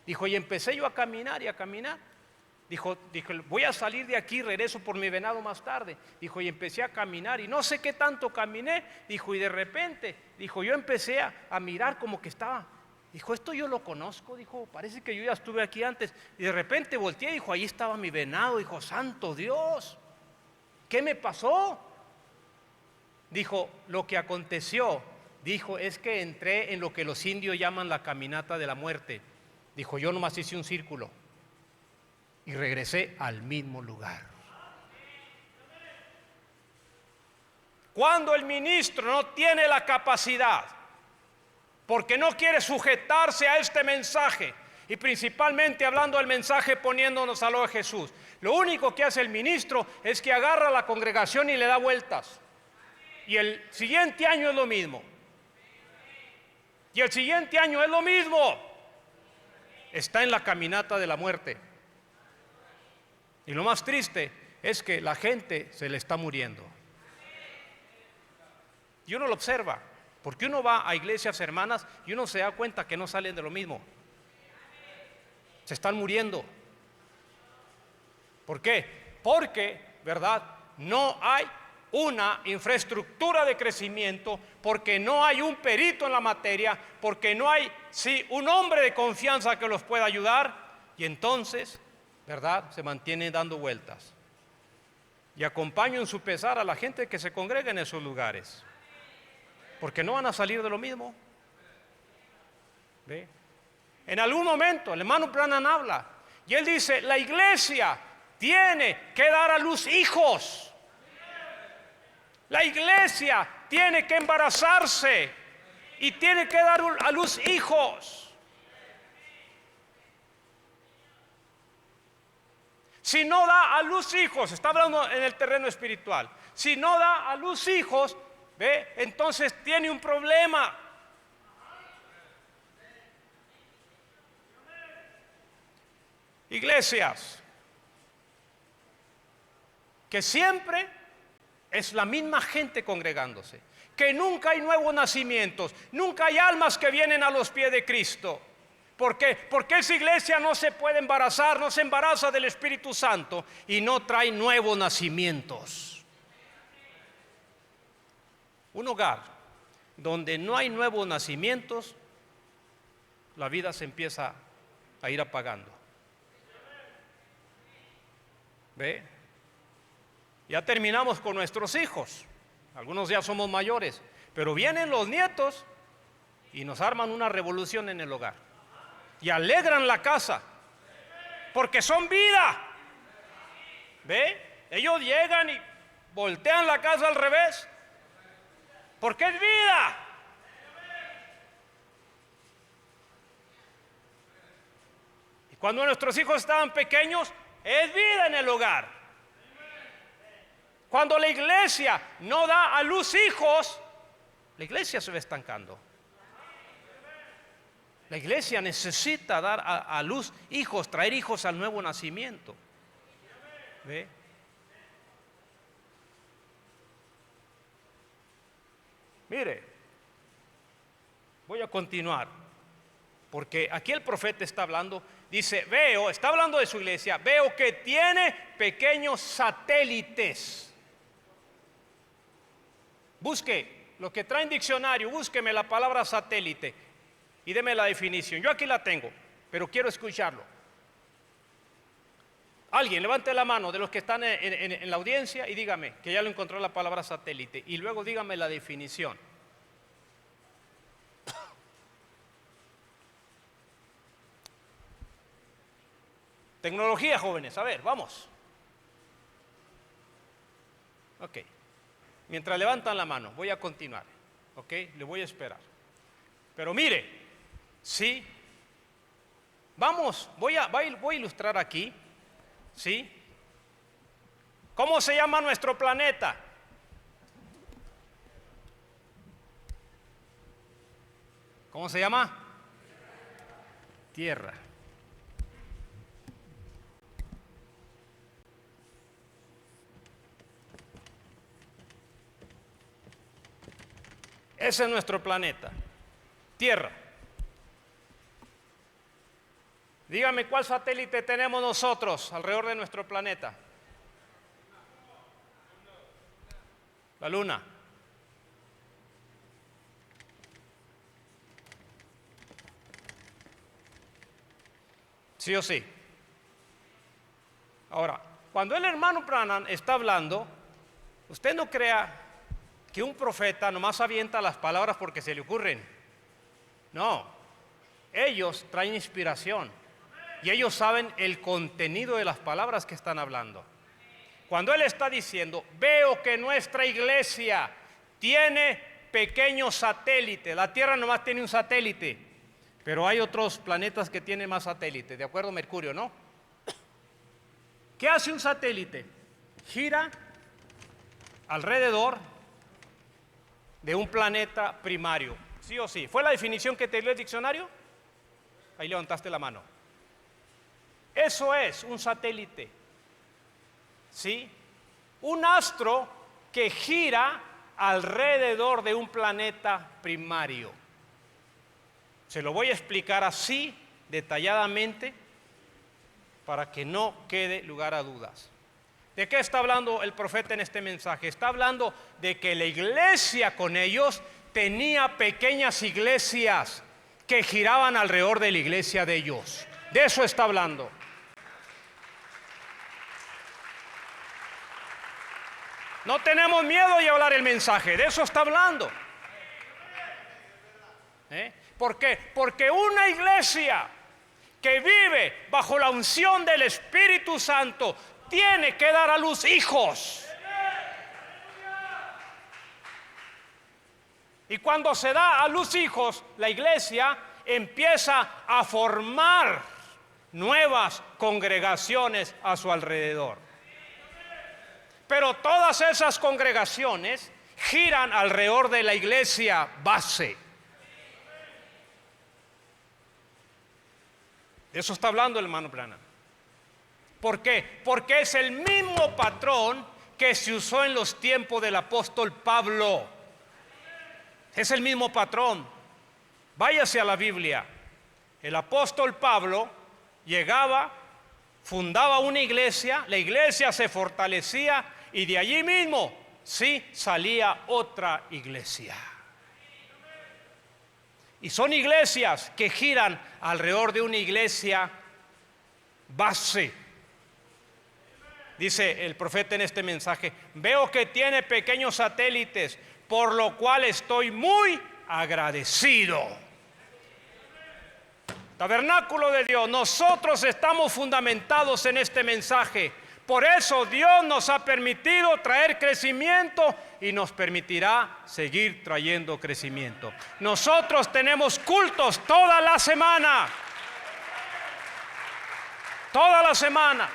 A: Dijo, y empecé yo a caminar y a caminar. Dijo, voy a salir de aquí, regreso por mi venado más tarde. Dijo, y empecé a caminar y no sé qué tanto caminé. Dijo, y de repente, dijo, yo empecé a mirar como que estaba. Dijo, esto yo lo conozco, dijo, parece que yo ya estuve aquí antes. Y de repente volteé, dijo, ahí estaba mi venado. Dijo, santo Dios, ¿qué me pasó? Dijo, lo que aconteció, dijo, es que entré en lo que los indios llaman la caminata de la muerte. Dijo, yo nomás hice un círculo y regresé al mismo lugar. Cuando el ministro no tiene la capacidad, porque no quiere sujetarse a este mensaje, y principalmente hablando del mensaje poniéndonos a lo de Jesús, lo único que hace el ministro es que agarra a la congregación y le da vueltas. Y el siguiente año es lo mismo. Y el siguiente año es lo mismo. Está en la caminata de la muerte. Y lo más triste es que la gente se le está muriendo. Y uno lo observa, porque uno va a iglesias hermanas y uno se da cuenta que no salen de lo mismo. Se están muriendo. ¿Por qué? Porque, ¿verdad?, no hay una infraestructura de crecimiento, porque no hay un perito en la materia, porque no hay, sí, un hombre de confianza que los pueda ayudar, y entonces, ¿verdad?, se mantiene dando vueltas. Y acompaño en su pesar a la gente que se congrega en esos lugares, porque no van a salir de lo mismo. ¿Ve? En algún momento, el hermano Branham habla, Y él dice, la iglesia tiene que dar a luz hijos. La iglesia tiene que embarazarse y tiene que dar a luz hijos. Si no da a luz hijos, está hablando en el terreno espiritual, si no da a luz hijos, ¿ve? Entonces tiene un problema. Iglesias que siempre es la misma gente congregándose, que nunca hay nuevos nacimientos, nunca hay almas que vienen a los pies de Cristo. ¿Por qué? Porque esa iglesia no se puede embarazar, no se embaraza del Espíritu Santo y no trae nuevos nacimientos. Un hogar donde no hay nuevos nacimientos, la vida se empieza a ir apagando. ¿Ve? Ya terminamos con nuestros hijos, algunos ya somos mayores, pero vienen los nietos y nos arman una revolución en el hogar y alegran la casa porque son vida. ¿Ve? Ellos llegan y voltean la casa al revés porque es vida. Y cuando nuestros hijos estaban pequeños, es vida en el hogar. Cuando la iglesia no da a luz hijos, la iglesia se va estancando. La iglesia necesita dar a luz hijos, traer hijos al nuevo nacimiento. ¿Ve? Mire, voy a continuar, porque aquí el profeta está hablando, dice, está hablando de su iglesia, veo que tiene pequeños satélites. Busque, lo que trae en diccionario, búsqueme la palabra satélite y deme la definición. Yo aquí la tengo, pero quiero escucharlo. Alguien, levante la mano de los que están en la audiencia y dígame que ya lo encontró la palabra satélite y luego dígame la definición. Tecnología, jóvenes, a ver, vamos. Ok. Mientras levantan la mano, voy a continuar. Ok, le voy a esperar. Pero mire, sí. Vamos, voy a ilustrar aquí. ¿Sí? ¿Cómo se llama nuestro planeta? ¿Cómo se llama? Tierra. Ese es nuestro planeta, Tierra. Dígame, ¿cuál satélite tenemos nosotros alrededor de nuestro planeta? La Luna. ¿Sí o sí? Ahora, cuando el hermano Branham está hablando, usted no crea que un profeta nomás avienta las palabras porque se le ocurren. No, ellos traen inspiración. Y ellos saben el contenido de las palabras que están hablando. Cuando él está diciendo, veo que nuestra iglesia tiene pequeños satélites. La Tierra nomás tiene un satélite, pero hay otros planetas que tienen más satélites. ¿De acuerdo, Mercurio, no? ¿Qué hace un satélite? Gira alrededor de un planeta primario. ¿Sí o sí? ¿Fue la definición que te dio el diccionario? Ahí levantaste la mano. Eso es un satélite, ¿sí? Un astro que gira alrededor de un planeta primario. Se lo voy a explicar así, detalladamente, para que no quede lugar a dudas. ¿De qué está hablando el profeta en este mensaje? Está hablando de que la iglesia con ellos tenía pequeñas iglesias que giraban alrededor de la iglesia de ellos. De eso está hablando. No tenemos miedo de hablar el mensaje, de eso está hablando. ¿Por qué? Porque una iglesia que vive bajo la unción del Espíritu Santo, tiene que dar a luz hijos. Y cuando se da a luz hijos, la iglesia empieza a formar nuevas congregaciones a su alrededor. Pero todas esas congregaciones giran alrededor de la iglesia base. De eso está hablando el hermano Branham. ¿Por qué? Porque es el mismo patrón que se usó en los tiempos del apóstol Pablo. Es el mismo patrón. Váyase a la Biblia. El apóstol Pablo llegaba, fundaba una iglesia, la iglesia se fortalecía y de allí mismo sí salía otra iglesia. Y son iglesias que giran alrededor de una iglesia base. Dice el profeta en este mensaje: veo que tiene pequeños satélites, por lo cual estoy muy agradecido. Tabernáculo de Dios, nosotros estamos fundamentados en este mensaje. Por eso Dios nos ha permitido traer crecimiento y nos permitirá seguir trayendo crecimiento. Nosotros tenemos cultos toda la semana. Toda la semana.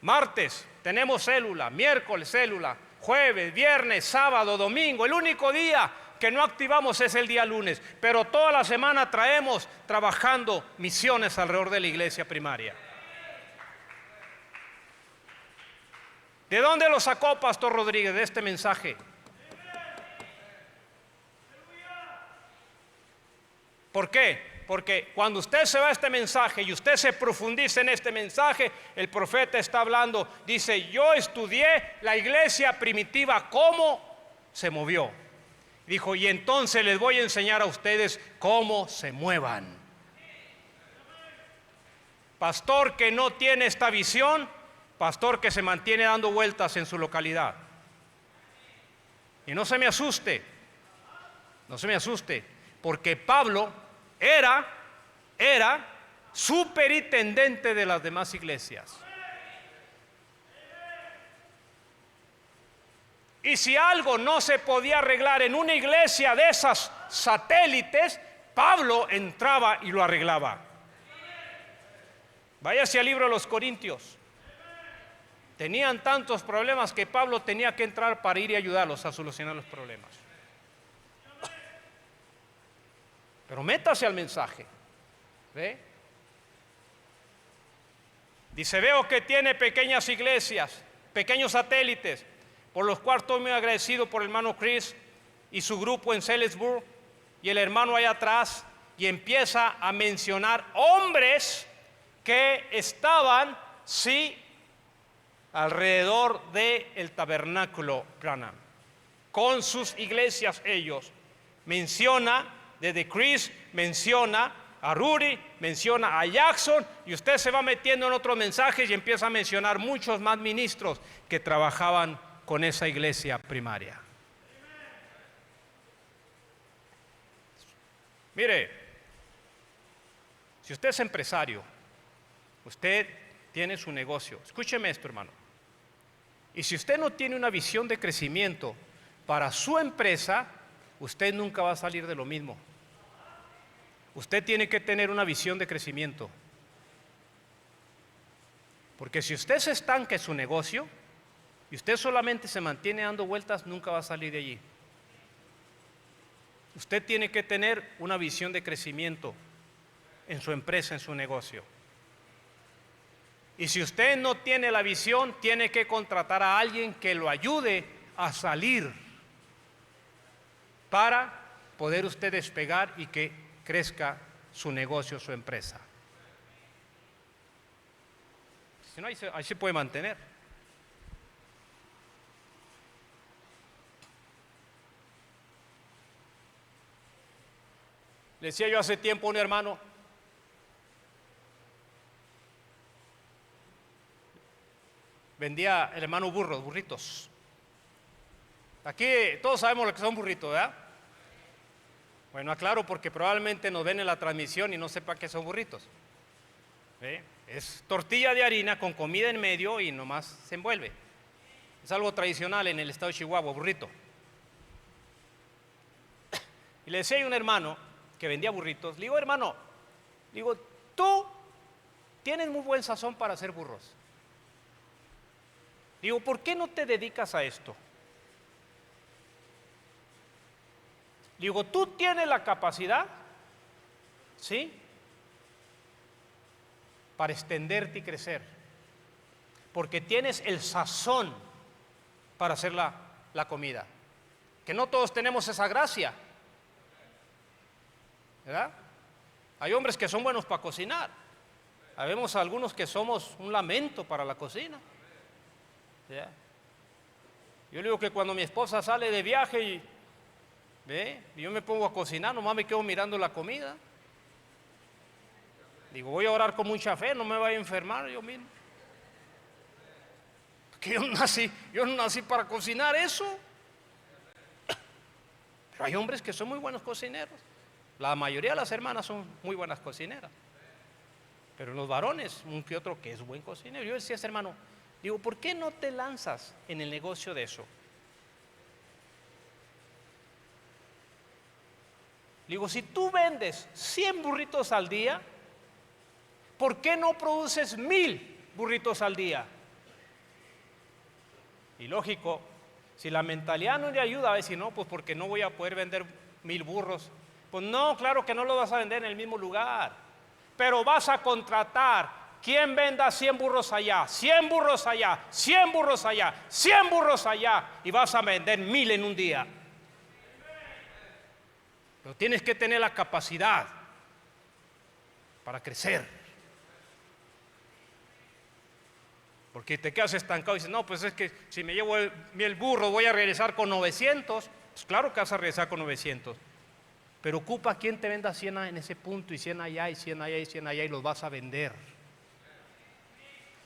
A: Martes tenemos célula, miércoles célula, jueves, viernes, sábado, domingo. El único día que no activamos es el día lunes, pero toda la semana traemos trabajando misiones alrededor de la iglesia primaria. ¿De dónde lo sacó Pastor Rodríguez de este mensaje? ¿Por qué? Porque cuando usted se va a este mensaje y usted se profundiza en este mensaje, el profeta está hablando, dice: yo estudié la iglesia primitiva, cómo se movió. Dijo: y entonces les voy a enseñar a ustedes cómo se muevan. Pastor que no tiene esta visión, pastor que se mantiene dando vueltas en su localidad. Y no se me asuste, porque Pablo era superintendente de las demás iglesias. Y si algo no se podía arreglar en una iglesia de esas satélites, Pablo entraba y lo arreglaba. Váyase al libro de los Corintios. Tenían tantos problemas que Pablo tenía que entrar para ir y ayudarlos a solucionar los problemas. Pero métase al mensaje. ¿Ve? Dice: veo que tiene pequeñas iglesias, pequeños satélites, por los cuales estoy muy agradecido por el hermano Chris y su grupo en Salisbury, y el hermano allá atrás, y empieza a mencionar hombres que estaban, sí, alrededor del tabernáculo Branham, con sus iglesias ellos. Menciona desde Chris, menciona a Rudy, menciona a Jackson, y usted se va metiendo en otros mensajes y empieza a mencionar muchos más ministros que trabajaban con esa iglesia primaria. Mire, si usted es empresario, usted tiene su negocio, escúcheme esto, hermano, y si usted no tiene una visión de crecimiento para su empresa, usted nunca va a salir de lo mismo. Usted tiene que tener una visión de crecimiento, porque si usted se estanca en su negocio y usted solamente se mantiene dando vueltas, nunca va a salir de allí. Usted tiene que tener una visión de crecimiento en su empresa, en su negocio. Y si usted no tiene la visión, tiene que contratar a alguien que lo ayude a salir para poder usted despegar y que crezca su negocio, su empresa. Si no, ahí se puede mantener. Le decía yo hace tiempo a un hermano, vendía el hermano burritos. Aquí todos sabemos lo que son burritos, ¿verdad? Bueno, aclaro porque probablemente nos ven en la transmisión y no sepa qué son burritos. ¿Ve? Es tortilla de harina con comida en medio y nomás se envuelve. Es algo tradicional en el estado de Chihuahua, burrito. Y le decía a un hermano que vendía burritos, le digo, hermano, digo, tú tienes muy buen sazón para hacer burros. Digo, ¿por qué no te dedicas a esto? Digo, tú tienes la capacidad, ¿sí?, para extenderte y crecer, porque tienes el sazón para hacer la comida, que no todos tenemos esa gracia, ¿verdad? Hay hombres que son buenos para cocinar, habemos algunos que somos un lamento para la cocina, ¿verdad? Yo le digo que cuando mi esposa sale de viaje y yo me pongo a cocinar, nomás me quedo mirando la comida. Digo, voy a orar con mucha fe, no me vaya a enfermar yo mismo. Porque yo no nací para cocinar eso. Pero hay hombres que son muy buenos cocineros. La mayoría de las hermanas son muy buenas cocineras. Pero los varones, un que otro que es buen cocinero. Yo decía a ese hermano, digo, ¿por qué no te lanzas en el negocio de eso? Digo, si tú vendes 100 burritos al día, ¿por qué no produces 1000 burritos al día? Y lógico, si la mentalidad no le ayuda a decir, no, pues porque no voy a poder vender 1000 burros. Pues no, claro que no lo vas a vender en el mismo lugar, pero vas a contratar quien venda 100 burros allá, 100 burros allá, 100 burros allá, 100 burros allá, y vas a vender 1000 en un día. Pero tienes que tener la capacidad para crecer. Porque te quedas estancado y dices, no, pues es que si me llevo el burro voy a regresar con 900. Pues claro que vas a regresar con 900. Pero ocupa quien te venda 100 en ese punto y 100 allá y 100 allá y 100 allá y los vas a vender.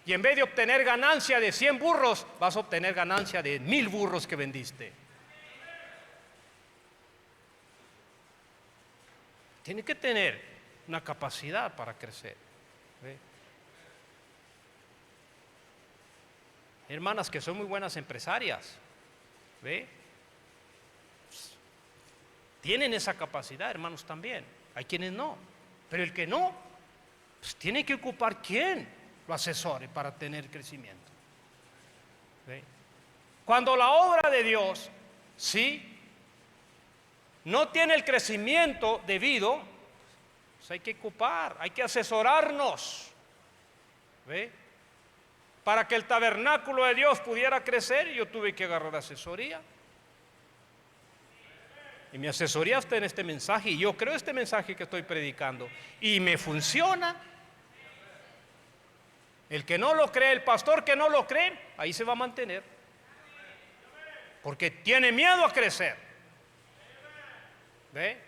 A: Y en vez de obtener ganancia de 100 burros, vas a obtener ganancia de 1000 burros que vendiste. Tiene que tener una capacidad para crecer. ¿Ve? Hermanas que son muy buenas empresarias, ¿ve? Tienen esa capacidad, hermanos también. Hay quienes no, pero el que no, pues tiene que ocupar quien lo asesore para tener crecimiento. ¿Ve? Cuando la obra de Dios, sí, no tiene el crecimiento debido, pues hay que ocupar, hay que asesorarnos, ¿ve? Para que el tabernáculo de Dios pudiera crecer, yo tuve que agarrar asesoría. Y mi asesoría está en este mensaje, y yo creo este mensaje que estoy predicando, y me funciona. El que no lo cree, el pastor que no lo cree, ahí se va a mantener, porque tiene miedo a crecer. ¿Ve?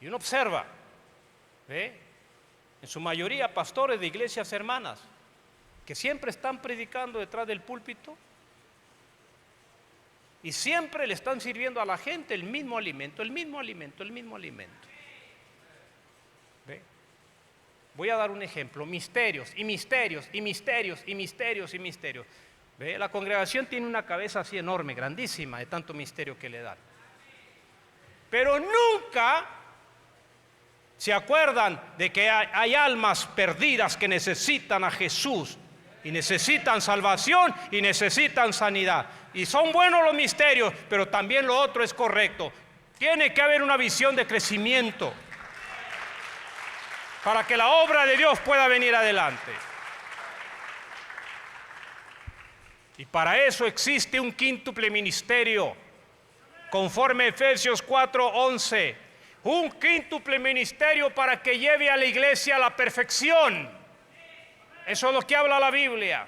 A: Y uno observa, ¿ve? En su mayoría pastores de iglesias hermanas que siempre están predicando detrás del púlpito y siempre le están sirviendo a la gente el mismo alimento, el mismo alimento, el mismo alimento. ¿Ve? Voy a dar un ejemplo, misterios y misterios y misterios y misterios y misterios. ¿Ve? La congregación tiene una cabeza así enorme, grandísima, de tanto misterio que le dan. Pero nunca se acuerdan de que hay almas perdidas que necesitan a Jesús y necesitan salvación y necesitan sanidad. Y son buenos los misterios, pero también lo otro es correcto. Tiene que haber una visión de crecimiento para que la obra de Dios pueda venir adelante. Y para eso existe un quíntuple ministerio, conforme a Efesios 4:11. Un quíntuple ministerio para que lleve a la iglesia a la perfección. Eso es lo que habla la Biblia.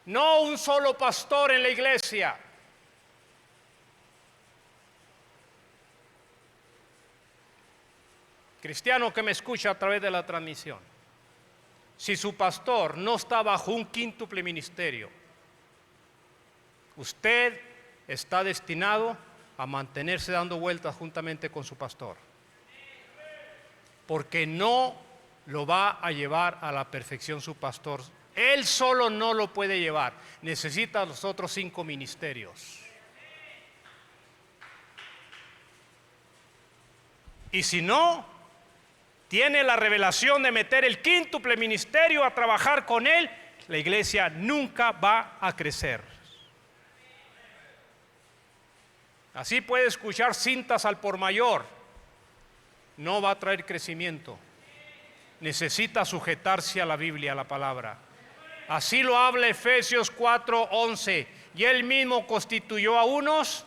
A: No un solo pastor en la iglesia. Cristiano que me escucha a través de la transmisión, si su pastor no está bajo un quíntuple ministerio, usted está destinado a mantenerse dando vueltas juntamente con su pastor, porque no lo va a llevar a la perfección su pastor. Él solo no lo puede llevar, necesita los otros 5 ministerios. Y si no tiene la revelación de meter el quíntuple ministerio a trabajar con él, la iglesia nunca va a crecer. Así puede escuchar cintas al por mayor, no va a traer crecimiento. Necesita sujetarse a la Biblia, a la palabra. Así lo habla Efesios 4:11. Y él mismo constituyó a unos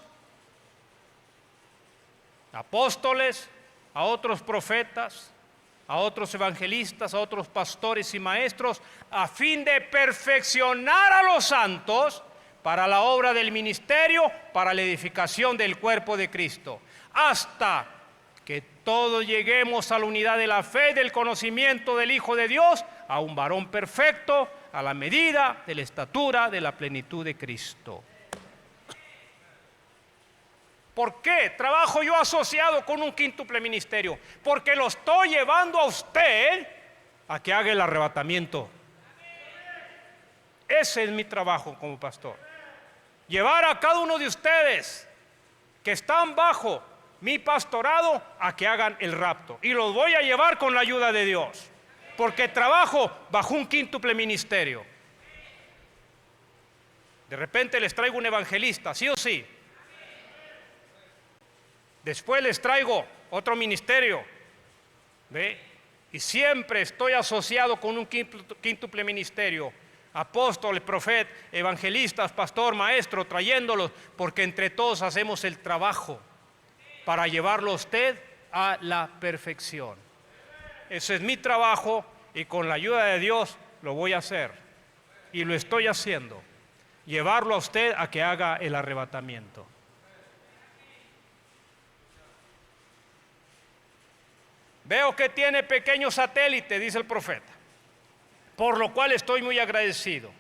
A: apóstoles, a otros profetas, a otros evangelistas, a otros pastores y maestros, a fin de perfeccionar a los santos para la obra del ministerio, para la edificación del cuerpo de Cristo, hasta que todos lleguemos a la unidad de la fe y del conocimiento del Hijo de Dios, a un varón perfecto, a la medida de la estatura de la plenitud de Cristo. ¿Por qué trabajo yo asociado con un quíntuple ministerio? Porque lo estoy llevando a usted a que haga el arrebatamiento. Ese es mi trabajo como pastor. Llevar a cada uno de ustedes que están bajo mi pastorado a que hagan el rapto. Y los voy a llevar con la ayuda de Dios. Porque trabajo bajo un quíntuple ministerio. De repente les traigo un evangelista, sí o sí. Después les traigo otro ministerio. ¿Ve? Y siempre estoy asociado con un quíntuple ministerio. Apóstoles, profetas, evangelistas, pastor, maestro, trayéndolos, porque entre todos hacemos el trabajo para llevarlo a usted a la perfección. Ese es mi trabajo y con la ayuda de Dios lo voy a hacer. Y lo estoy haciendo. Llevarlo a usted a que haga el arrebatamiento. Veo que tiene pequeño satélite, dice el profeta, por lo cual estoy muy agradecido,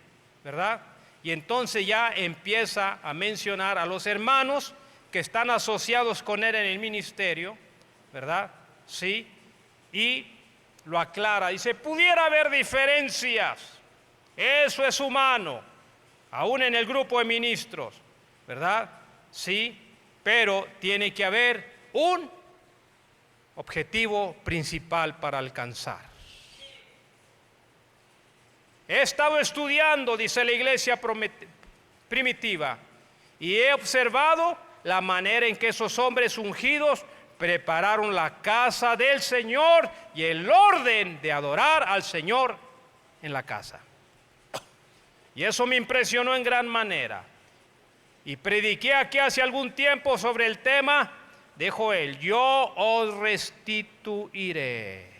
A: ¿verdad? Y entonces ya empieza a mencionar a los hermanos que están asociados con él en el ministerio, ¿verdad? Sí, y lo aclara. Dice, pudiera haber diferencias, eso es humano, aún en el grupo de ministros, ¿verdad? Sí, pero tiene que haber un objetivo principal para alcanzar. He estado estudiando, dice la iglesia primitiva, y he observado la manera en que esos hombres ungidos prepararon la casa del Señor y el orden de adorar al Señor en la casa. Y eso me impresionó en gran manera. Y prediqué aquí hace algún tiempo sobre el tema. Dijo él, yo os restituiré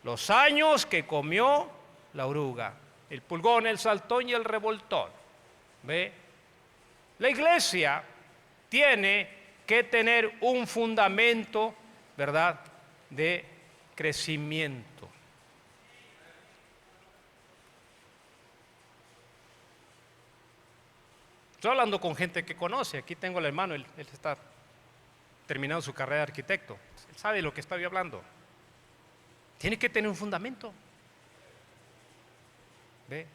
A: los años que comió la oruga, el pulgón, el saltón y el revoltón. ¿Ve? La iglesia tiene que tener un fundamento, ¿verdad?, de crecimiento. Estoy hablando con gente que conoce. Aquí tengo al hermano, él está terminando su carrera de arquitecto. Él sabe de lo que estoy hablando. Tiene que tener un fundamento. ¿Ve?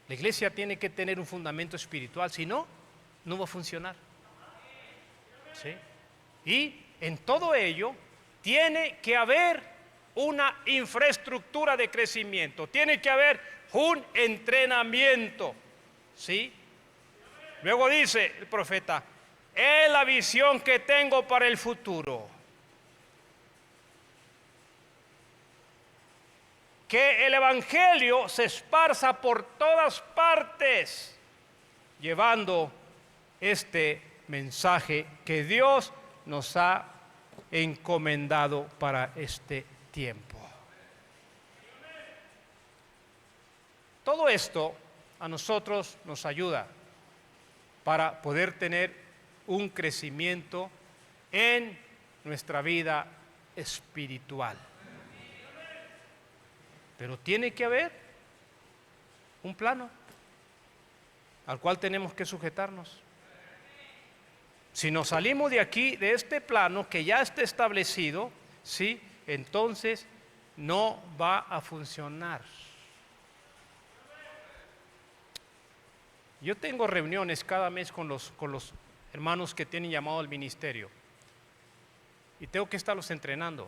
A: La iglesia tiene que tener un fundamento espiritual, si no, no va a funcionar. ¿Sí? Y en todo ello tiene que haber una infraestructura de crecimiento, tiene que haber un entrenamiento. ¿Sí? Luego dice el profeta, es la visión que tengo para el futuro. Que el evangelio se esparza por todas partes, llevando este mensaje que Dios nos ha encomendado para este tiempo. Todo esto a nosotros nos ayuda para poder tener un crecimiento en nuestra vida espiritual. Pero tiene que haber un plano. al cual tenemos que sujetarnos. Si nos salimos de aquí, de este plano que ya está establecido, ¿sí?, entonces no va a funcionar. Yo tengo reuniones cada mes con los hermanos que tienen llamado al ministerio y tengo que estarlos entrenando.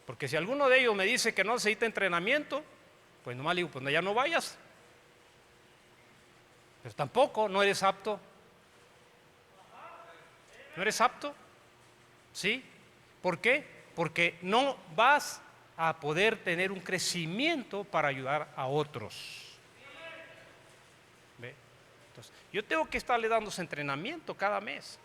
A: Porque si alguno de ellos me dice que no necesita entrenamiento, pues nomás le digo, pues no, ya no vayas. Pero tampoco, no eres apto. ¿No eres apto? ¿Sí? ¿Por qué? Porque no vas a poder tener un crecimiento para ayudar a otros. ¿Ve? Entonces, yo tengo que estarle dando ese entrenamiento cada mes,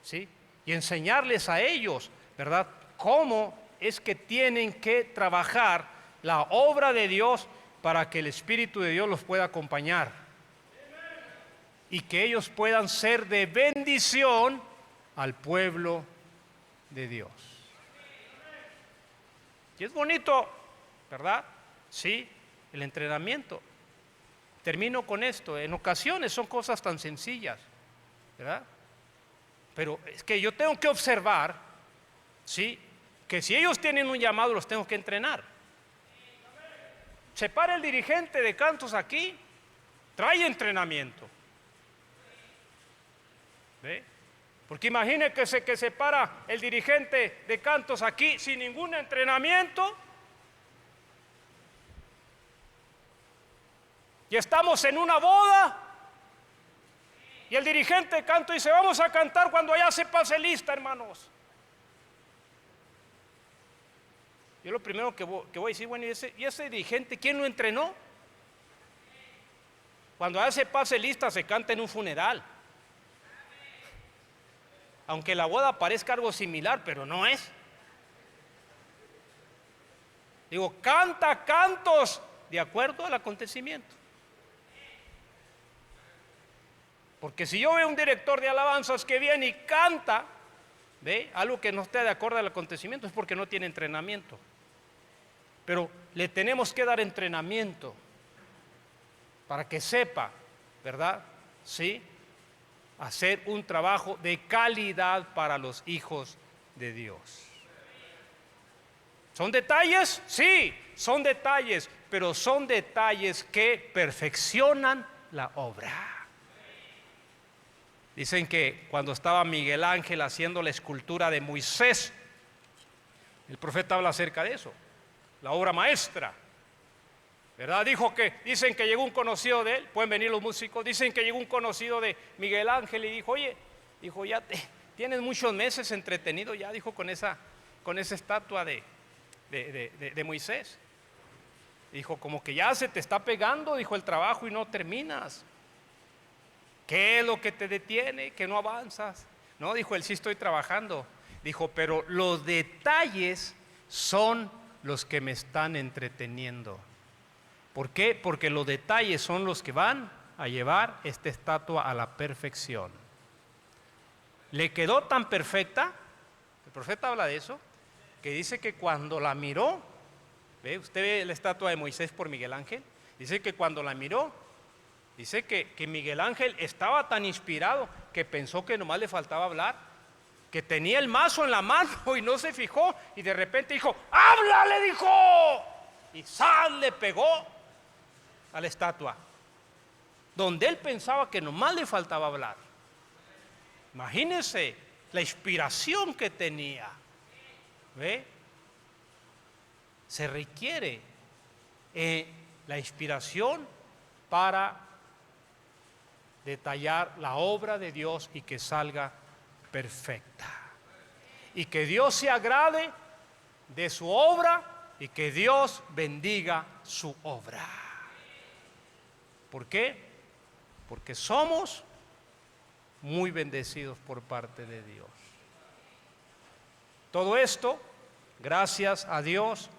A: ¿sí? Y enseñarles a ellos, ¿verdad?, cómo es que tienen que trabajar la obra de Dios para que el Espíritu de Dios los pueda acompañar y que ellos puedan ser de bendición al pueblo de Dios. Y es bonito, ¿verdad? Sí, el entrenamiento. Termino con esto. En ocasiones son cosas tan sencillas, ¿verdad? Pero es que yo tengo que observar, ¿sí?, que si ellos tienen un llamado, los tengo que entrenar. Se para el dirigente de cantos aquí, trae entrenamiento. ¿Ve? Porque imagine que se para el dirigente de cantos aquí sin ningún entrenamiento. Y estamos en una boda. Y el dirigente de canto dice, vamos a cantar cuando allá se pase lista, hermanos. Yo lo primero que voy a decir, bueno, ¿y ese dirigente quién lo entrenó? Cuando allá se pase lista se canta en un funeral. Aunque la boda parezca algo similar, pero no es. Digo, canta cantos de acuerdo al acontecimiento. Porque si yo veo un director de alabanzas que viene y canta, ¿ve?, algo que no esté de acuerdo al acontecimiento, es porque no tiene entrenamiento. Pero le tenemos que dar entrenamiento para que sepa, ¿verdad?, sí, hacer un trabajo de calidad para los hijos de Dios. ¿Son detalles? Sí, son detalles, pero son detalles que perfeccionan la obra. Dicen que cuando estaba Miguel Ángel haciendo la escultura de Moisés, el profeta habla acerca de eso, la obra maestra, ¿verdad? Dicen que llegó un conocido de él, pueden venir los músicos, dicen que llegó un conocido de Miguel Ángel y dijo, oye, dijo, ya tienes muchos meses entretenido ya, dijo, con esa estatua de Moisés. Dijo, como que ya se te está pegando, dijo, el trabajo y no terminas. ¿Qué es lo que te detiene? Que no avanzas. No, dijo él, sí estoy trabajando. Dijo, pero los detalles son los que me están entreteniendo. ¿Por qué? Porque los detalles son los que van a llevar esta estatua a la perfección. Le quedó tan perfecta, el profeta habla de eso, que dice que cuando la miró, ¿ve? Usted ve la estatua de Moisés por Miguel Ángel, dice que cuando la miró, dice que Miguel Ángel estaba tan inspirado que pensó que nomás le faltaba hablar, que tenía el mazo en la mano y no se fijó, y de repente dijo, ¡habla!, le dijo, y ¡sal!, le pegó a la estatua, donde él pensaba que nomás le faltaba hablar. Imagínense la inspiración que tenía. ¿Ve? Se requiere la inspiración para detallar la obra de Dios y que salga perfecta. Y que Dios se agrade de su obra y que Dios bendiga su obra. ¿Por qué? Porque somos muy bendecidos por parte de Dios. Todo esto, gracias a Dios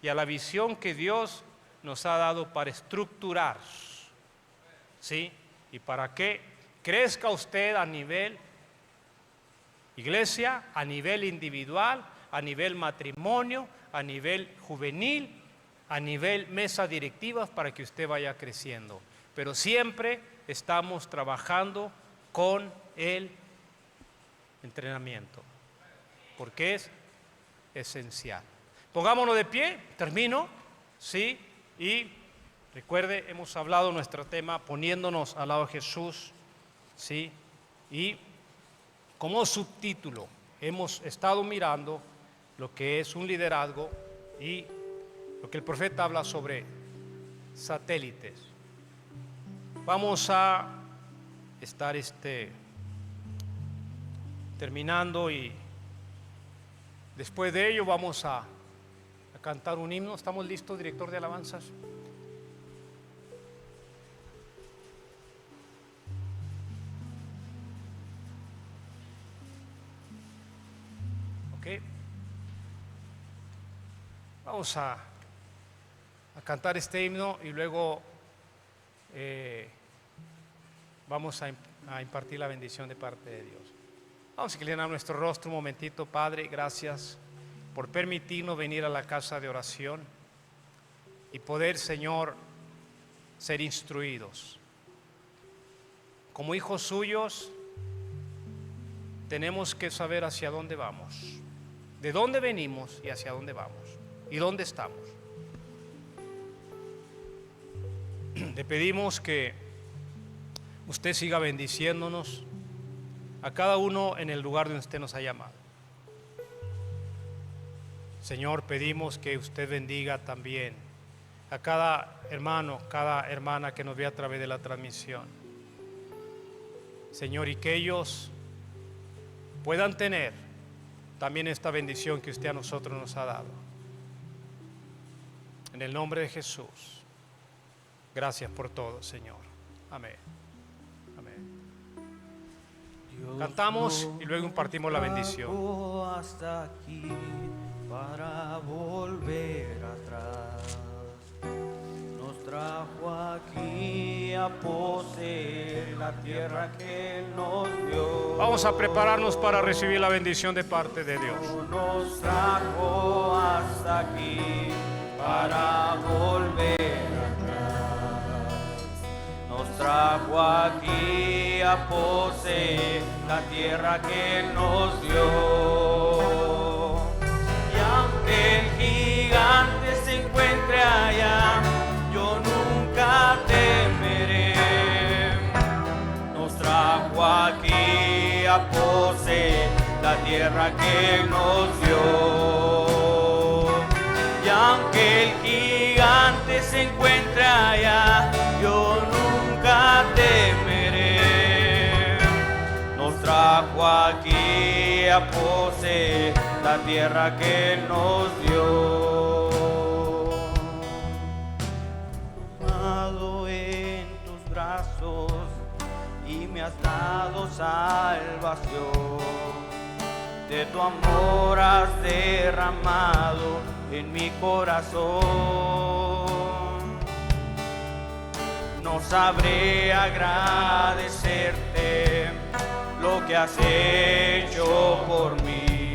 A: y a la visión que Dios nos ha dado para estructurar, ¿sí? Y para que crezca usted a nivel iglesia, a nivel individual, a nivel matrimonio, a nivel juvenil, a nivel mesa directiva para que usted vaya creciendo. Pero siempre estamos trabajando con el entrenamiento, porque es esencial. Pongámonos de pie, termino, ¿sí? Y recuerde, hemos hablado nuestro tema poniéndonos al lado de Jesús, ¿sí? Y como subtítulo hemos estado mirando lo que es un liderazgo y lo que el profeta habla sobre satélites. Vamos a estar terminando y después de ello vamos a cantar un himno. ¿Estamos listos, director de alabanzas? Ok. Vamos a cantar este himno y luego vamos a impartir la bendición de parte de Dios. Vamos a inclinar nuestro rostro un momentito. Padre, gracias por permitirnos venir a la casa de oración y poder, Señor, ser instruidos. Como hijos suyos, tenemos que saber hacia dónde vamos, de dónde venimos y hacia dónde vamos y dónde estamos. Le pedimos que usted siga bendiciéndonos a cada uno en el lugar donde usted nos ha llamado. Señor, pedimos que usted bendiga también a cada hermano, cada hermana que nos ve a través de la transmisión. Señor, y que ellos puedan tener también esta bendición que usted a nosotros nos ha dado. En el nombre de Jesús, gracias por todo, Señor. Amén. Cantamos y luego impartimos la bendición.
B: Hasta aquí para volver atrás, nos trajo aquí a poseer la tierra que Él nos dio.
A: Vamos a prepararnos para recibir la bendición de parte de Dios.
B: Nos trajo hasta aquí para volver atrás, nos trajo aquí a poseer la tierra que Él nos dio. Y aunque el gigante se encuentre allá, yo nunca temeré. Nos trajo aquí a poseer la tierra que Él nos dio. Y aunque el gigante se encuentre allá, yo nunca temeré. Nos trajo aquí a poseer la tierra que Él nos dio. Tomado en tus brazos y me has dado salvación. De tu amor has derramado en mi corazón. No sabré agradecerte lo que has hecho por mí.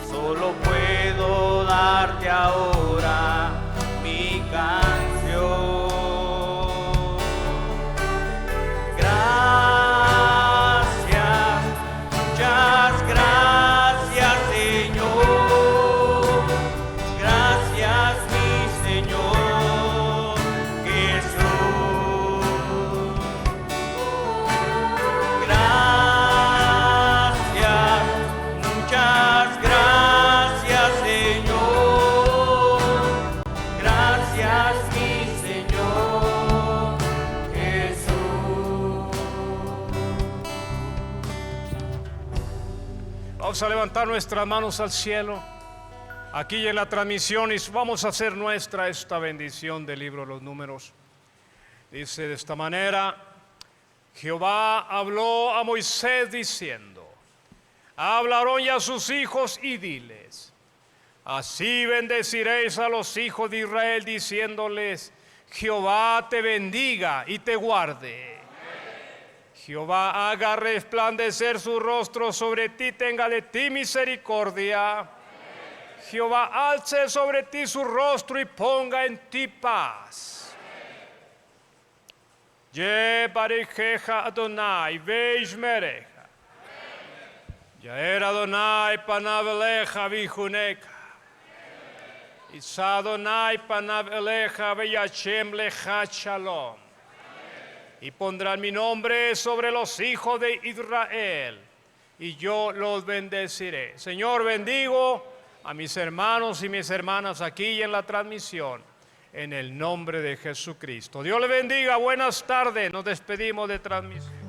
B: Solo puedo darte ahora mi canción. Gracias, muchas gracias, Señor. Gracias, mi Señor Jesús. Gracias, muchas gracias, Señor. Gracias, mi Señor Jesús.
A: Vamos a levantar nuestras manos al cielo, aquí en la transmisión, y vamos a hacer nuestra esta bendición del libro de los Números. Dice de esta manera: Jehová habló a Moisés diciendo: habla a Aarón y a sus hijos y diles: así bendeciréis a los hijos de Israel, diciéndoles: Jehová te bendiga y te guarde. Jehová haga resplandecer su rostro sobre ti, tenga de ti misericordia. Jehová alce sobre ti su rostro y ponga en ti paz. Yebarejeja Adonai veishmereja. Yaer Adonai panaveleja vijuneca. Isa Adonai panaveleja veyachem leja shalom. Y pondrán mi nombre sobre los hijos de Israel, y yo los bendeciré. Señor, bendigo a mis hermanos y mis hermanas aquí y en la transmisión, en el nombre de Jesucristo. Dios le bendiga, buenas tardes, nos despedimos de transmisión.